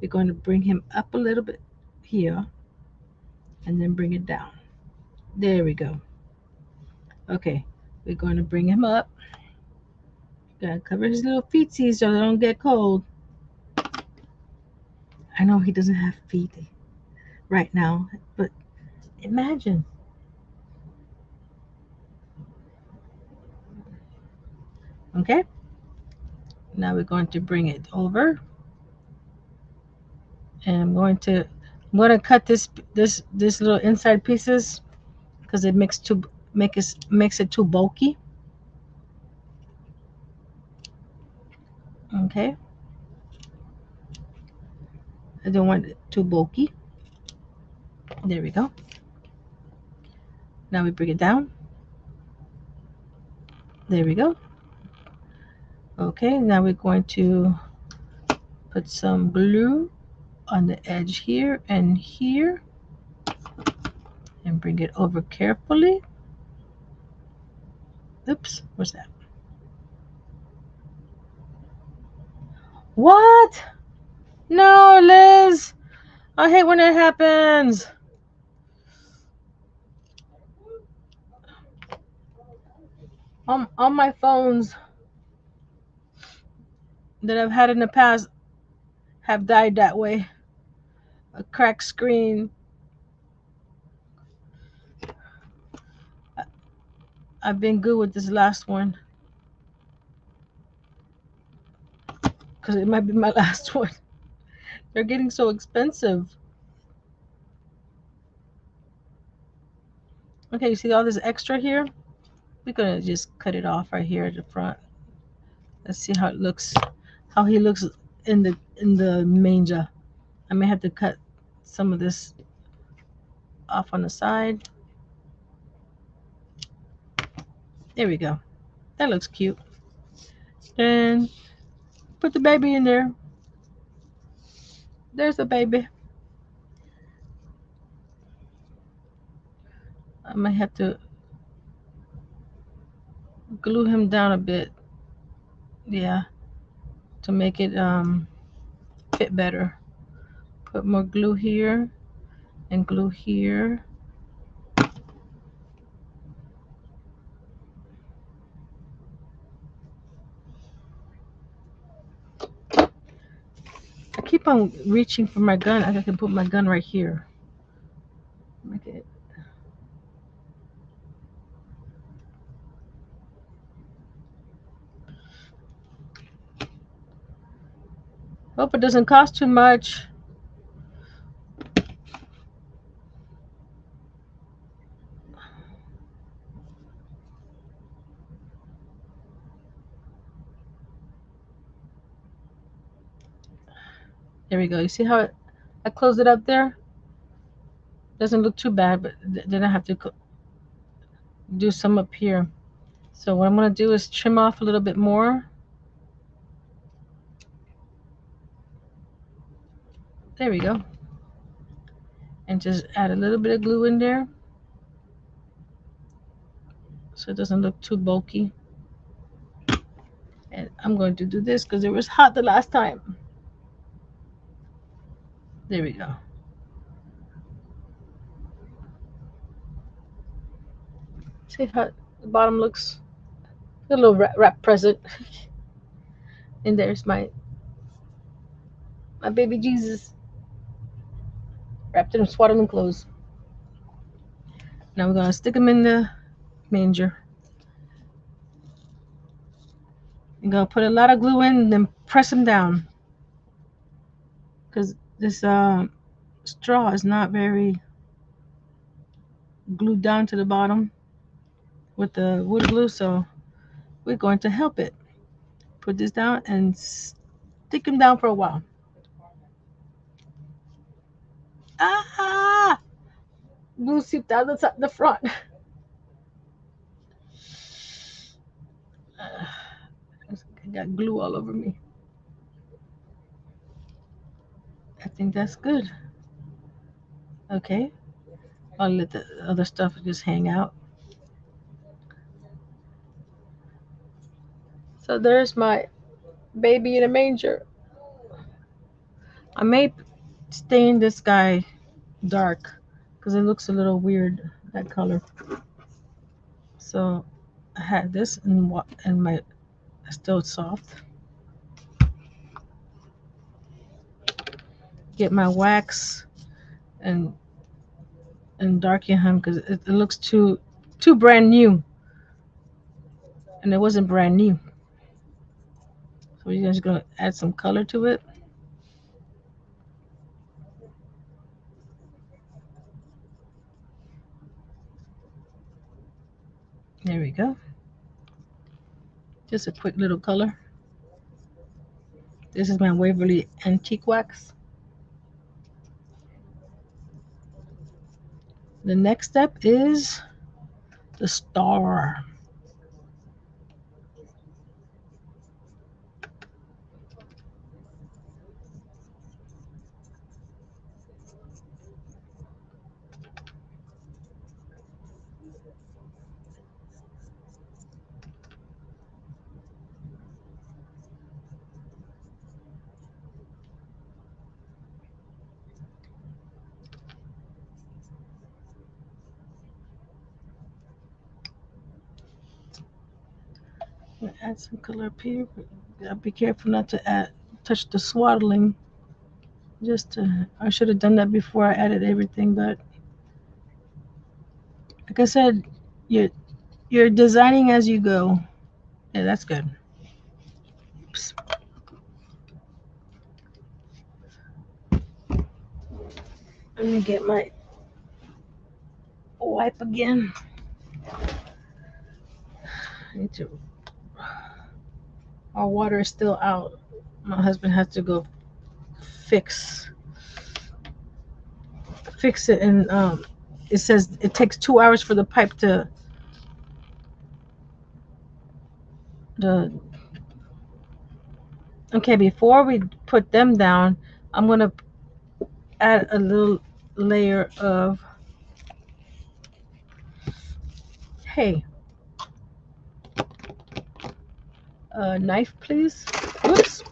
Speaker 1: We're going to bring him up a little bit here and then bring it down. There we go. Okay, we're going to bring him up. Gotta cover his little feetsies so they don't get cold. I know he doesn't have feet right now, but imagine. Okay, now we're going to bring it over, and I'm going to cut this little inside pieces because it makes it too bulky. Okay, I don't want it too bulky. There we go. Now we bring it down. There we go. Okay, now we're going to put some glue on the edge here and here and bring it over carefully. Oops, what's that? What? No, Liz. I hate when that happens. On my phones that I've had in the past have died that way. A cracked screen. I've been good with this last one because it might be my last one. They're getting so expensive. Okay, you see all this extra here? We're gonna just cut it off right here at the front. Let's see how it looks. How he looks in the manger. I may have to cut some of this off on the side. There we go. That looks cute. And put the baby in there. There's the baby. I might have to glue him down a bit. Yeah, to make it fit better. Put more glue here and glue here. I keep on reaching for my gun. I can put my gun right here. Make it. Hope it doesn't cost too much. There we go. You see how I closed it up there? Doesn't look too bad, but then I have to do some up here. So what I'm going to do is trim off a little bit more. There we go. And just add a little bit of glue in there so it doesn't look too bulky. And I'm going to do this because it was hot the last time. There we go. See how the bottom looks? A little wrap present. And there's my baby Jesus wrapped in swaddling clothes. Now we're going to stick him in the manger. I'm going to put a lot of glue in and then press him down. Because this straw is not very glued down to the bottom with the wood glue, so we're going to help it. Put this down and stick him down for a while. Ah! Glue seeped out the front. I got glue all over me. I think that's good. Okay, I'll let the other stuff just hang out. So there's my baby in a manger. I may stain this guy dark because it looks a little weird, that color. So I had this and my still soft. Get my wax and darken him because it looks too brand new, and it wasn't brand new. So we're just gonna add some color to it. There we go. Just a quick little color. This is my Waverly Antique Wax. The next step is the star. Add some color up here. Gotta be careful not to touch the swaddling. I should have done that before I added everything, but like I said, you're you're designing as you go. Yeah, that's good. Oops. Let me get my wipe again. I need to. Our water is still out. My husband has to go fix fix it, and it says it takes 2 hours for the pipe to the. Okay, before we put them down, I'm gonna add a little layer of. Hey, knife, please. Whoops,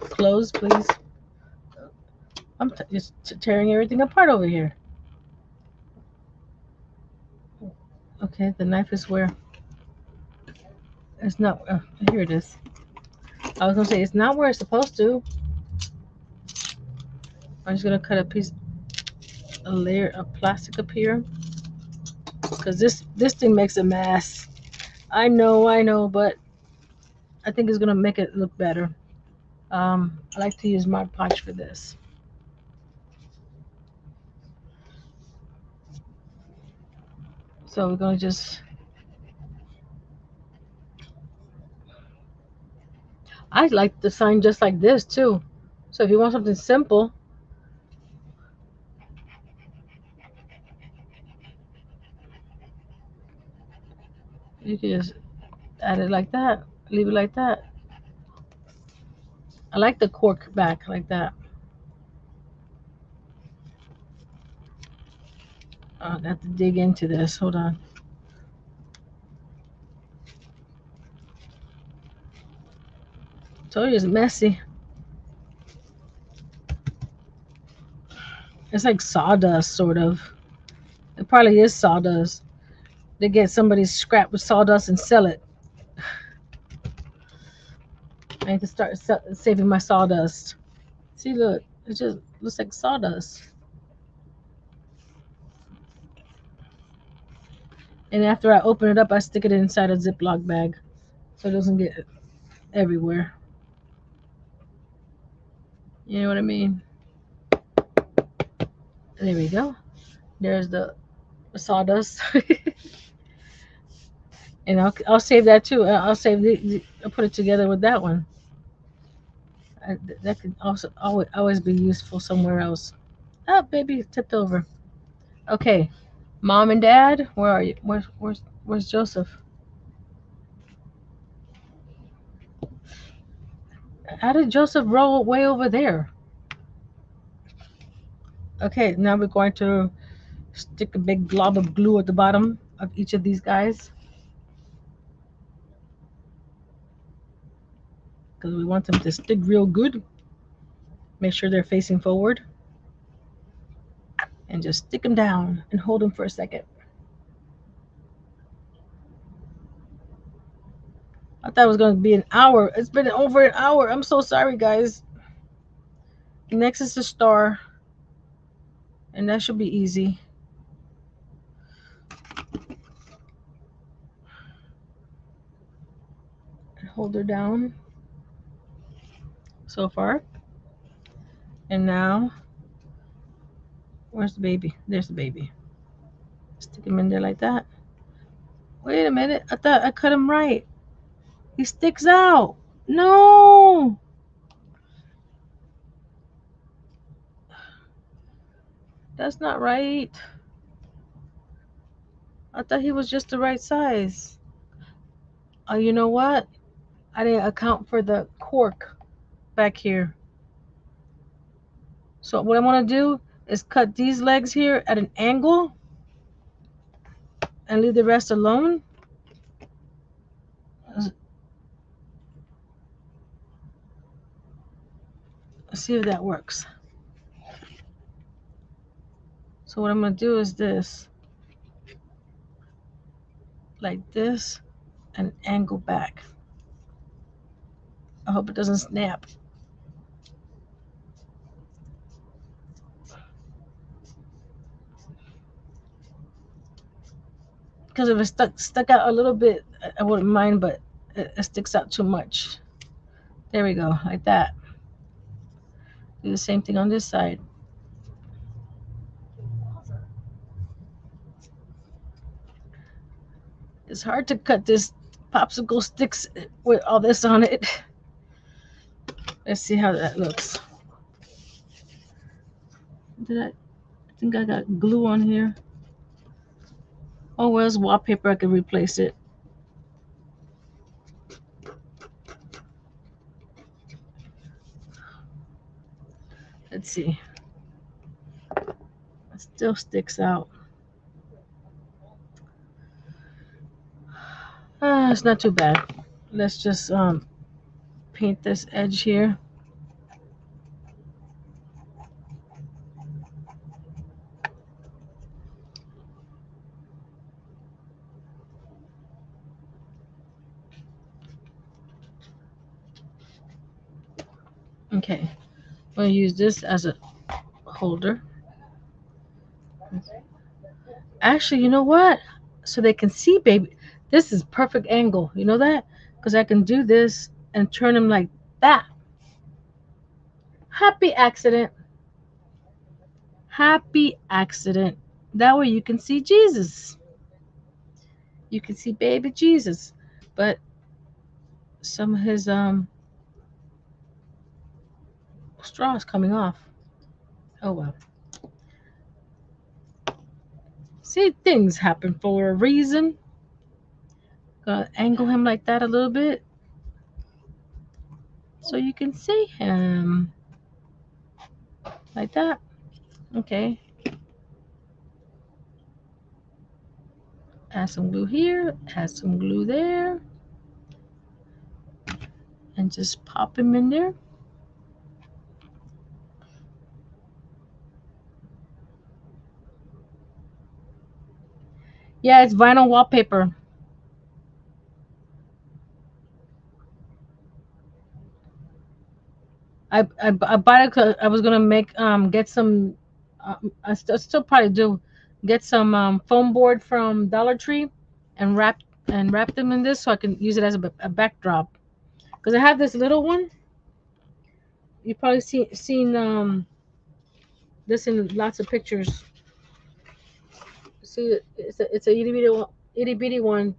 Speaker 1: close, please. I'm just tearing everything apart over here. Okay, the knife is where it's not. Here it is. I was gonna say it's not where it's supposed to. I'm just gonna cut a layer of plastic up here, because this thing makes a mess. I know, but I think it's gonna make it look better. I like to use Mod Podge for this. So we're gonna just. I like the sign just like this too. So if you want something simple, you can just add it like that. Leave it like that. I like the cork back like that. I have to dig into this. Hold on. Told you it's messy. It's like sawdust, sort of. It probably is sawdust. They get somebody's scrap with sawdust and sell it. I need to start saving my sawdust. See, look, it just looks like sawdust. And after I open it up, I stick it inside a Ziploc bag so it doesn't get everywhere. You know what I mean? There we go. There's the sawdust. And I'll save that too. I'll save I'll put it together with that one. That could also always be useful somewhere else. Oh, baby, tipped over. Okay, mom and dad, where are you? Where's Joseph? How did Joseph roll way over there? Okay, now we're going to stick a big glob of glue at the bottom of each of these guys because we want them to stick real good. Make sure they're facing forward and just stick them down and hold them for a second. I thought it was going to be an hour. It's been over an hour. I'm so sorry, guys. Next is the star, and that should be easy. Hold her down so far. And now, where's the baby? There's the baby. Stick him in there like that. Wait a minute. I thought I cut him right. He sticks out. No. That's not right. I thought he was just the right size. Oh, you know what? I didn't account for the cork back here. So what I want to do is cut these legs here at an angle and leave the rest alone. Let's see if that works. So what I'm going to do is this. Like this and angle back. I hope it doesn't snap. Because if it stuck out a little bit, I wouldn't mind, but it sticks out too much. There we go, like that. Do the same thing on this side. It's hard to cut this popsicle sticks with all this on it. Let's see how that looks. I think I got glue on here. Oh, well, it's wallpaper. I can replace it. Let's see. It still sticks out. It's not too bad. Let's just paint this edge here. Okay. I'm going to use this as a holder. Actually, you know what? So they can see, baby. This is perfect angle. You know that? Because I can do this and turn them like that. Happy accident. Happy accident. That way you can see Jesus. You can see baby Jesus. But some of his straw is coming off. Oh well. See, things happen for a reason. Gonna angle him like that a little bit so you can see him like that. Okay. Add some glue here, add some glue there, and just pop him in there. Yeah, it's vinyl wallpaper. I bought it 'cause I was gonna make get some. Still probably do get some foam board from Dollar Tree and wrap them in this so I can use it as a backdrop. Because I have this little one. You probably seen this in lots of pictures. See, it's a itty bitty one,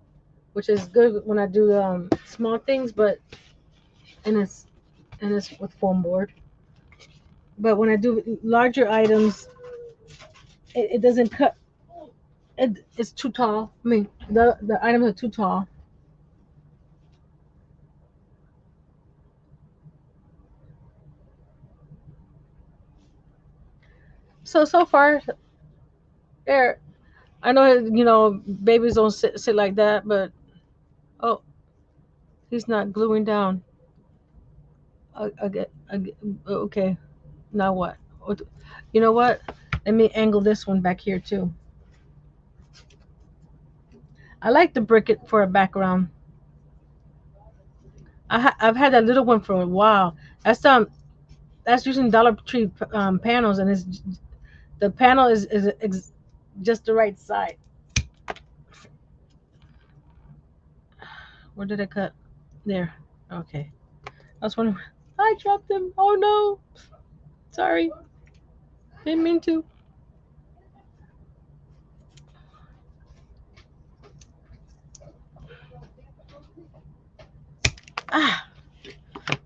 Speaker 1: which is good when I do small things, but and it's with foam board. But when I do larger items, it doesn't cut. It's too tall. I mean, the items are too tall. So far, there. I know babies don't sit like that, but oh, he's not gluing down. Okay. Now what? You know what? Let me angle this one back here too. I like to brick it for a background. I've had that little one for a while. That's using Dollar Tree panels, and the panel is just the right side. Where did I cut? There. Okay. I was wondering. I dropped them. Oh no. Sorry. Didn't mean to. Ah.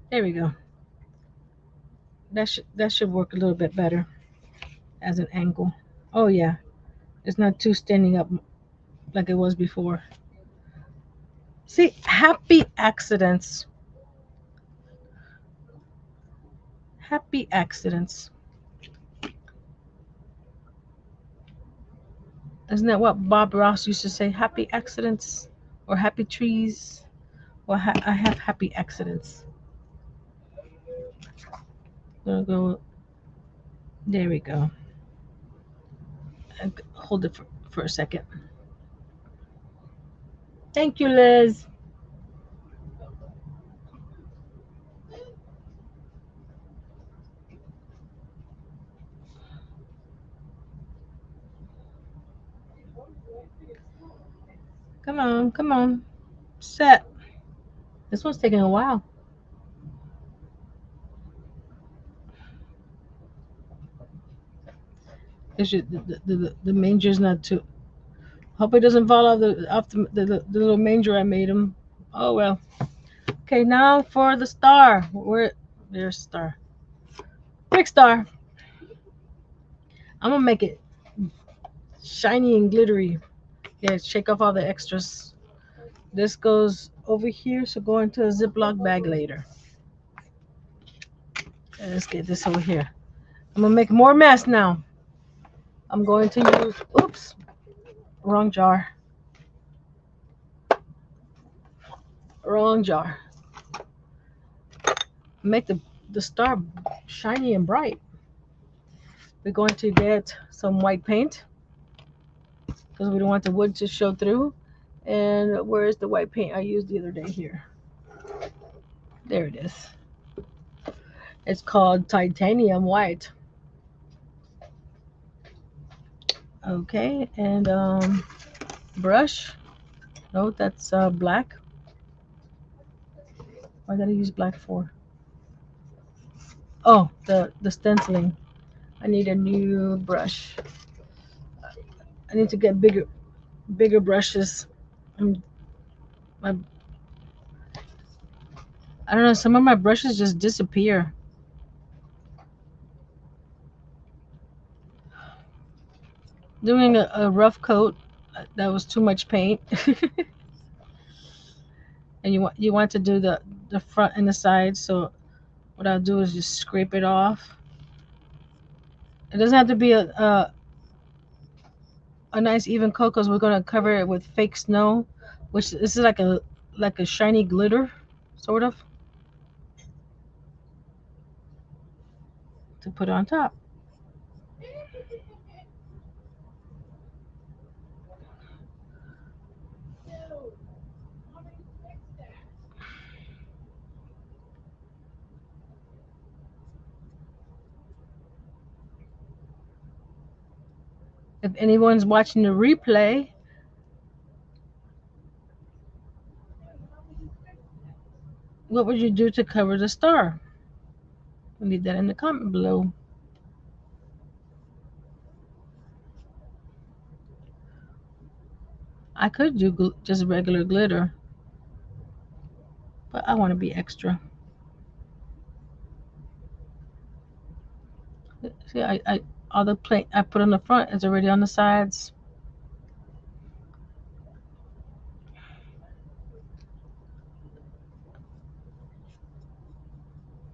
Speaker 1: There we go. That should work a little bit better as an angle. Oh yeah. It's not too standing up like it was before. See, happy accidents. Happy accidents. Isn't that what Bob Ross used to say? Happy accidents or happy trees? Well, I have happy accidents. Gonna go. There we go. Hold it for a second. Thank you, Liz. Come on, come on. Set. This one's taking a while. The manger's not too. Hope it doesn't fall off the little manger I made him. Oh well. Okay, now for the star. There's star. Big star. I'm gonna make it shiny and glittery. Yeah, shake off all the extras. This goes over here, so go into a Ziploc bag later. And let's get this over here. I'm gonna make more mess now. I'm going to use, oops, wrong jar. Wrong jar. Make the star shiny and bright. We're going to get some white paint because we don't want the wood to show through. And where is the white paint I used the other day here? There it is. It's called titanium white. Okay, and brush. No, that's black. Why did I use black for? Oh, the stenciling. I need a new brush. I need to get bigger brushes. Um, my, I don't know. Some of my brushes just disappear. Doing a rough coat, that was too much paint. And you want to do the front and the sides. So what I'll do is just scrape it off. It doesn't have to be a nice even coat because we're gonna cover it with fake snow, which this is like a shiny glitter, sort of, to put on top. If anyone's watching the replay, what would you do to cover the star? Leave that in the comment below. I could do just regular glitter, but I want to be extra. See, I all the plate I put on the front is already on the sides.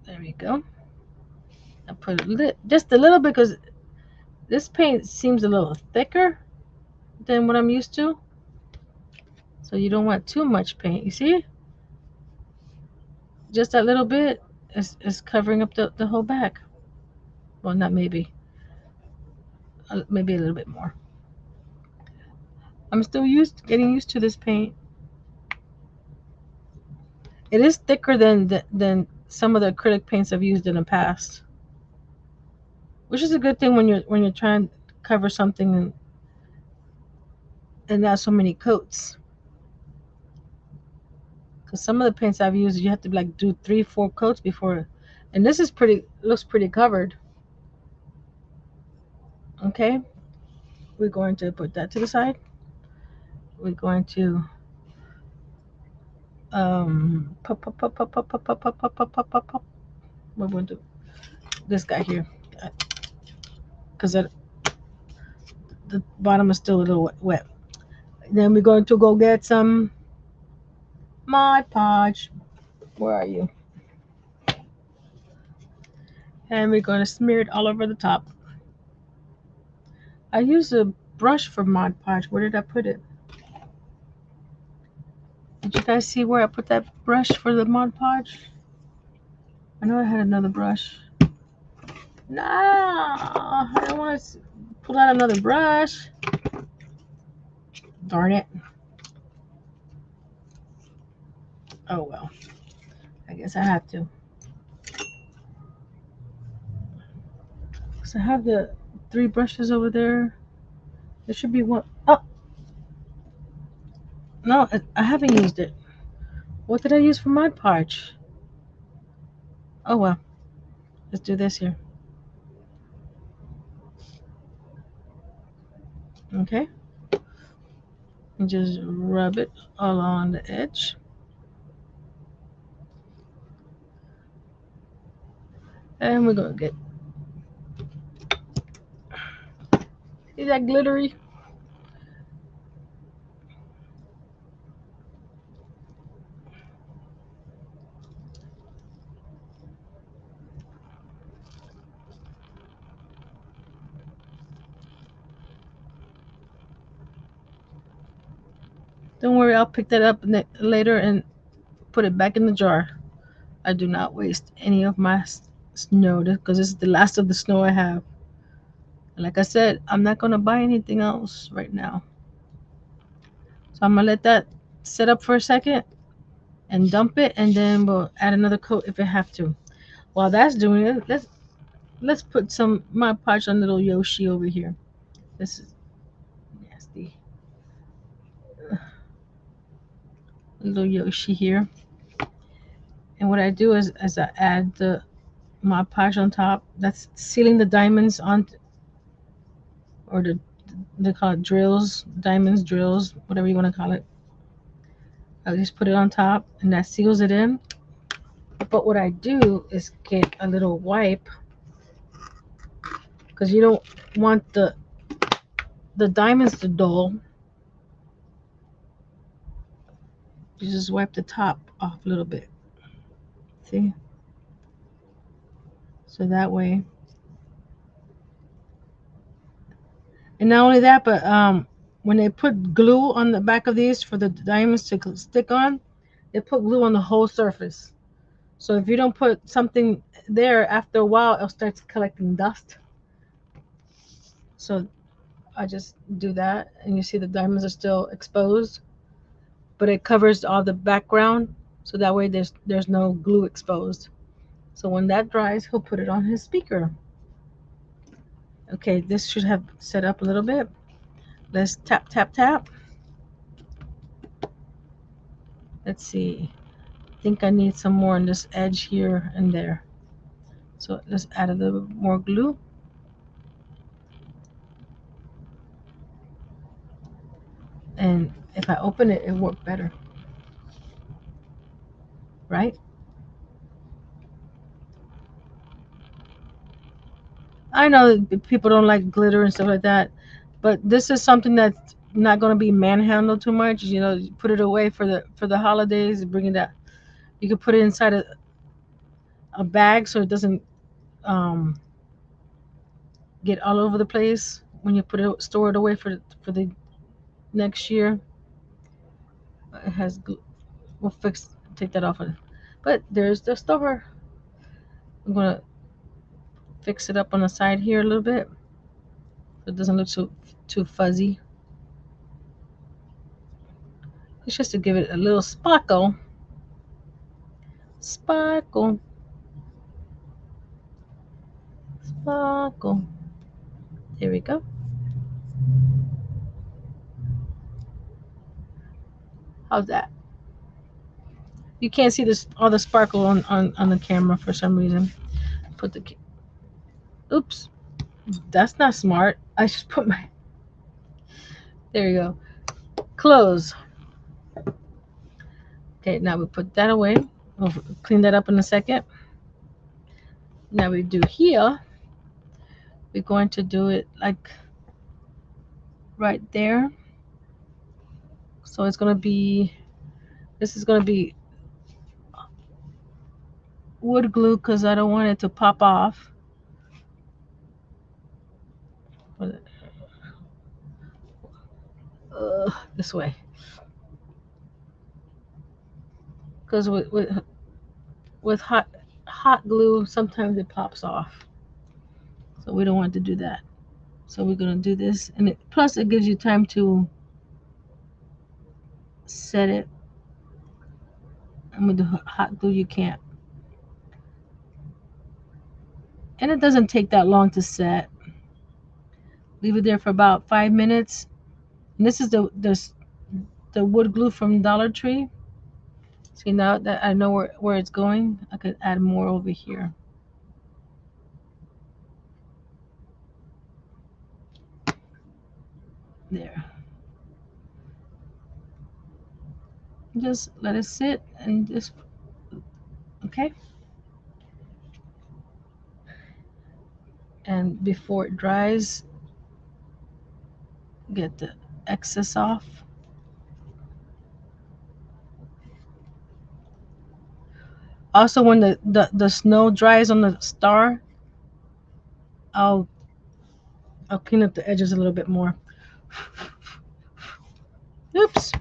Speaker 1: There we go. I put just a little bit because this paint seems a little thicker than what I'm used to. So you don't want too much paint. You see? Just that little bit is covering up the whole back. Well, not maybe. Maybe a little bit more. I'm still getting used to this paint. It is thicker than some of the acrylic paints I've used in the past, which is a good thing when you're trying to cover something and not so many coats. Because some of the paints I've used, you have to like do 3, 4 coats before, and this is looks pretty covered. Okay, we're going to put that to the side. We're going to pop pop pop pop pop pop pop pop pop pop pop pop pop. We're going to this guy here because the bottom is still a little wet. Then we're going to go get some Mod Podge. Where are you? And we're going to smear it all over the top. I used a brush for Mod Podge. Where did I put it? Did you guys see where I put that brush for the Mod Podge? I know I had another brush. No, I don't want to pull out another brush. Darn it. Oh well. I guess I have to. So I have the 3 brushes over there. There should be one. Oh, No, I haven't used it. What did I use for Mod Podge? Oh well, let's do this here. Okay, and just rub it along the edge. And we're gonna get, see that glittery? Don't worry, I'll pick that up later and put it back in the jar. I do not waste any of my snow because this is the last of the snow I have. And like I said, I'm not gonna buy anything else right now. So I'm gonna let that sit up for a second and dump it, and then we'll add another coat if I have to. While that's doing it, let's put some my Podge on little Yoshi over here. This is nasty. Little Yoshi here. And what I do is I add the Mod Podge on top. That's sealing the diamonds on, or they call it drills, diamonds, drills, whatever you want to call it. I just put it on top, and that seals it in. But what I do is get a little wipe, because you don't want the diamonds to dull. You just wipe the top off a little bit. See? So that way. And not only that, but when they put glue on the back of these for the diamonds to stick on, they put glue on the whole surface. So if you don't put something there, after a while, it'll start collecting dust. So I just do that, and you see the diamonds are still exposed, but it covers all the background, so that way there's no glue exposed. So when that dries, he'll put it on his speaker. Okay, this should have set up a little bit. Let's tap, tap, tap. Let's see. I think I need some more on this edge here and there. So let's add a little more glue. And if I open it, it worked better, right? I know that people don't like glitter and stuff like that, but this is something that's not going to be manhandled too much. You know, you put it away for the holidays. Bring it out. You can put it inside a bag so it doesn't um, get all over the place when you put it store it away for the next year. It has we'll fix take that off of. But there's the store. I'm gonna fix it up on the side here a little bit so it doesn't look too fuzzy. It's just to give it a little sparkle. Sparkle. Sparkle. There we go. How's that? You can't see this all the sparkle on the camera for some reason. Put the oops. That's not smart. I just put my there you go. Close. Okay, now we put that away. We'll clean that up in a second. Now we do here. We're going to do it like right there. So it's gonna be this is gonna be wood glue because I don't want it to pop off. This way. Because with hot glue, sometimes it pops off. So we don't want to do that. So we're gonna do this, and plus it gives you time to set it. And with the hot glue, you can't. And it doesn't take that long to set. Leave it there for about 5 minutes. And this is the wood glue from Dollar Tree. See, now that I know where it's going, I could add more over here. There. Just let it sit and just, okay. And before it dries, get the excess off. Also, when the snow dries on the star, I'll I'll clean up the edges a little bit more. Oops.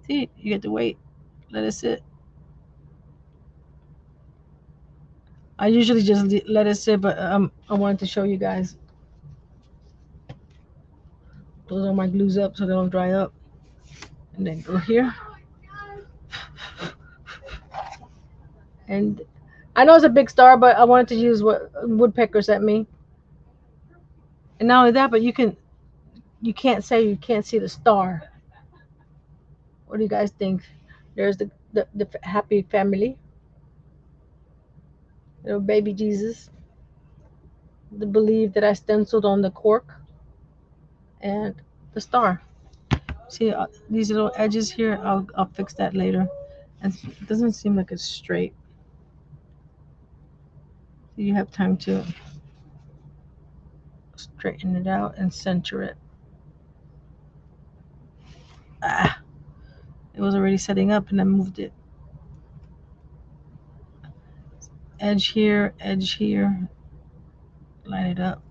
Speaker 1: See, you get to wait. Let it sit. I usually just let it sit, but I wanted to show you guys. Those are my glues up so they don't dry up. And then go here. And I know it's a big star, but I wanted to use what woodpecker sent me. And not only that, but you can't say you can't see the star. What do you guys think? There's the happy family, little baby Jesus, the believe that I stenciled on the cork, and the star. See these little edges here? I'll fix that later. And it doesn't seem like it's straight. So you have time to straighten it out and center it. Ah, it was already setting up and I moved it. Edge here, line it up.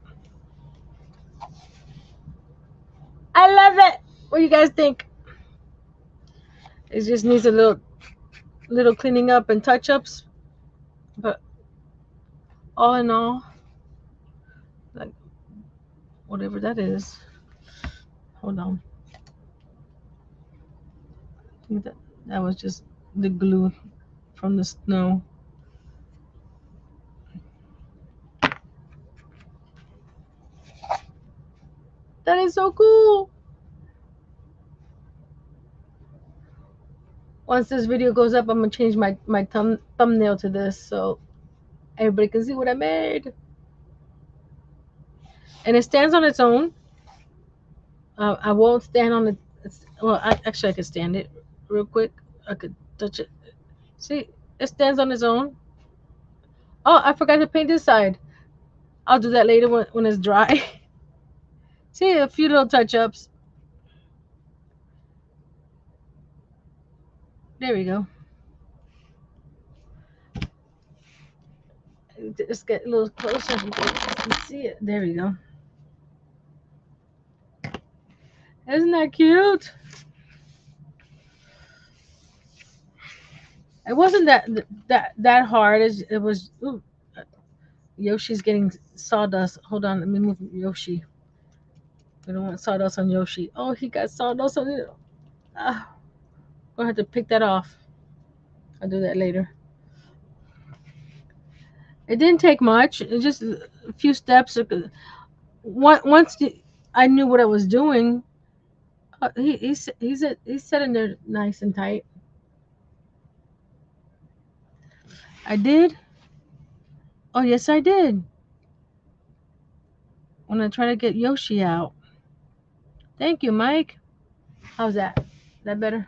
Speaker 1: I love it. What do you guys think? It just needs a little cleaning up and touch ups, but all in all, like whatever that is. Hold on. I think that was just the glue from the snow. That is so cool. Once this video goes up, I'm gonna change my thumbnail to this so everybody can see what I made. And it stands on its own. I won't stand on it. Well, actually, I could stand it real quick. I could touch it. See, it stands on its own. Oh, I forgot to paint this side. I'll do that later when it's dry. See, a few little touch ups. There we go. Just get a little closer so you can see it. There we go. Isn't that cute? It wasn't that hard. It was. Ooh, Yoshi's getting sawdust. Hold on, let me move Yoshi. We don't want sawdust on Yoshi. Oh, he got sawdust on it. Ah, gonna have to pick that off. I'll do that later. It didn't take much. It just a few steps. Once I knew what I was doing, he's sitting there nice and tight. I did. Oh yes, I did. When I try to get Yoshi out. Thank you, Mike. How's that? That better?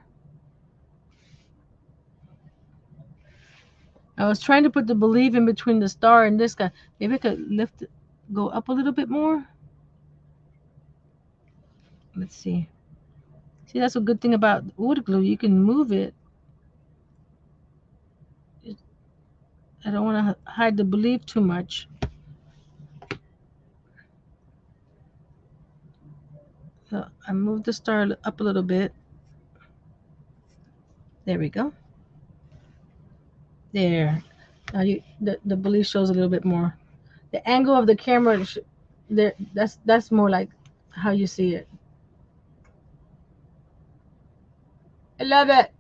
Speaker 1: I was trying to put the believe in between the star and this guy. Maybe I could lift it, go up a little bit more. Let's see. See, that's a good thing about wood glue. You can move it. I don't want to hide the belief too much. So I moved the star up a little bit. There we go. There. Now the belief shows a little bit more. The angle of the camera, there. That's more like how you see it. I love it.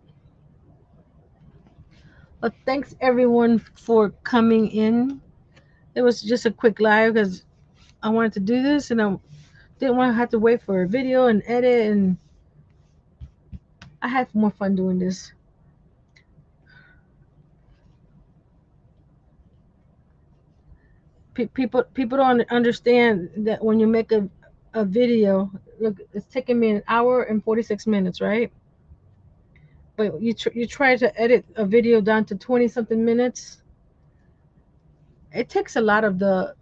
Speaker 1: Well, thanks everyone for coming in. It was just a quick live because I wanted to do this and I didn't want to have to wait for a video and edit, and I had more fun doing this. People don't understand that when you make a video, look, it's taking me an hour and 46 minutes, right? But you try to edit a video down to 20 something minutes. It takes a lot of the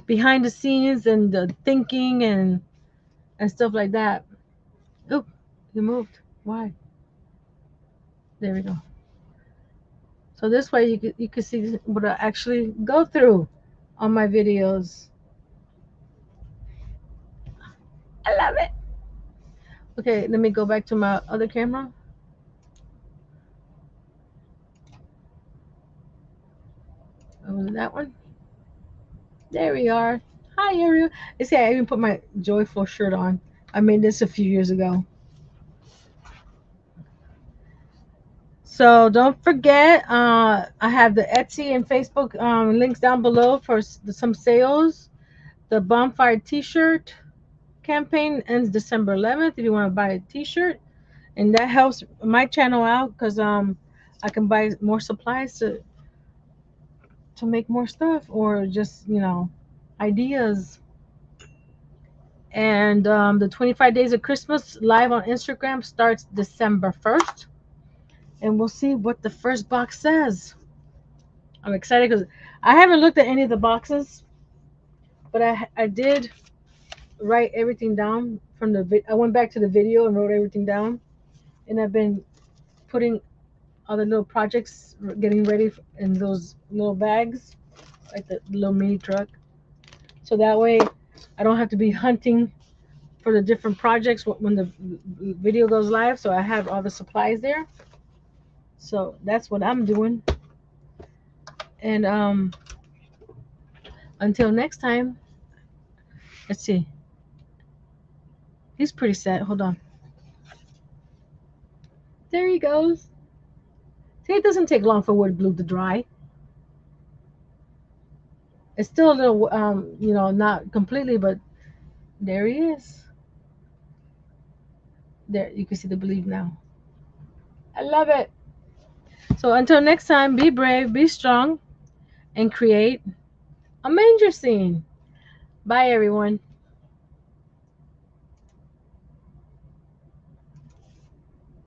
Speaker 1: behind the scenes and the thinking and stuff like that. Oh, you moved. Why? There we go. So this way you could see what I actually go through on my videos. I love it. Okay, let me go back to my other camera. Was it that one? There we are. Hi, Ariel. You see, I even put my joyful shirt on. I made this a few years ago. So don't forget, I have the Etsy and Facebook links down below for some sales. The Bonfire T-shirt campaign ends December 11th. If you want to buy a T-shirt, and that helps my channel out because I can buy more supplies to make more stuff or just ideas. And the 25 Days of Christmas live on Instagram starts December 1st, and we'll see what the first box says. I'm excited because I haven't looked at any of the boxes, but I did write everything down from I went back to the video and wrote everything down, and I've been putting other little projects getting ready in those little bags, like the little mini truck, so that way I don't have to be hunting for the different projects when the video goes live. So I have all the supplies there. So that's what I'm doing. And until next time, let's see. He's pretty sad. Hold on. There he goes. See, it doesn't take long for wood glue to dry. It's still a little, not completely, but there he is. There, you can see the believe now. I love it. So until next time, be brave, be strong, and create a manger scene. Bye, everyone.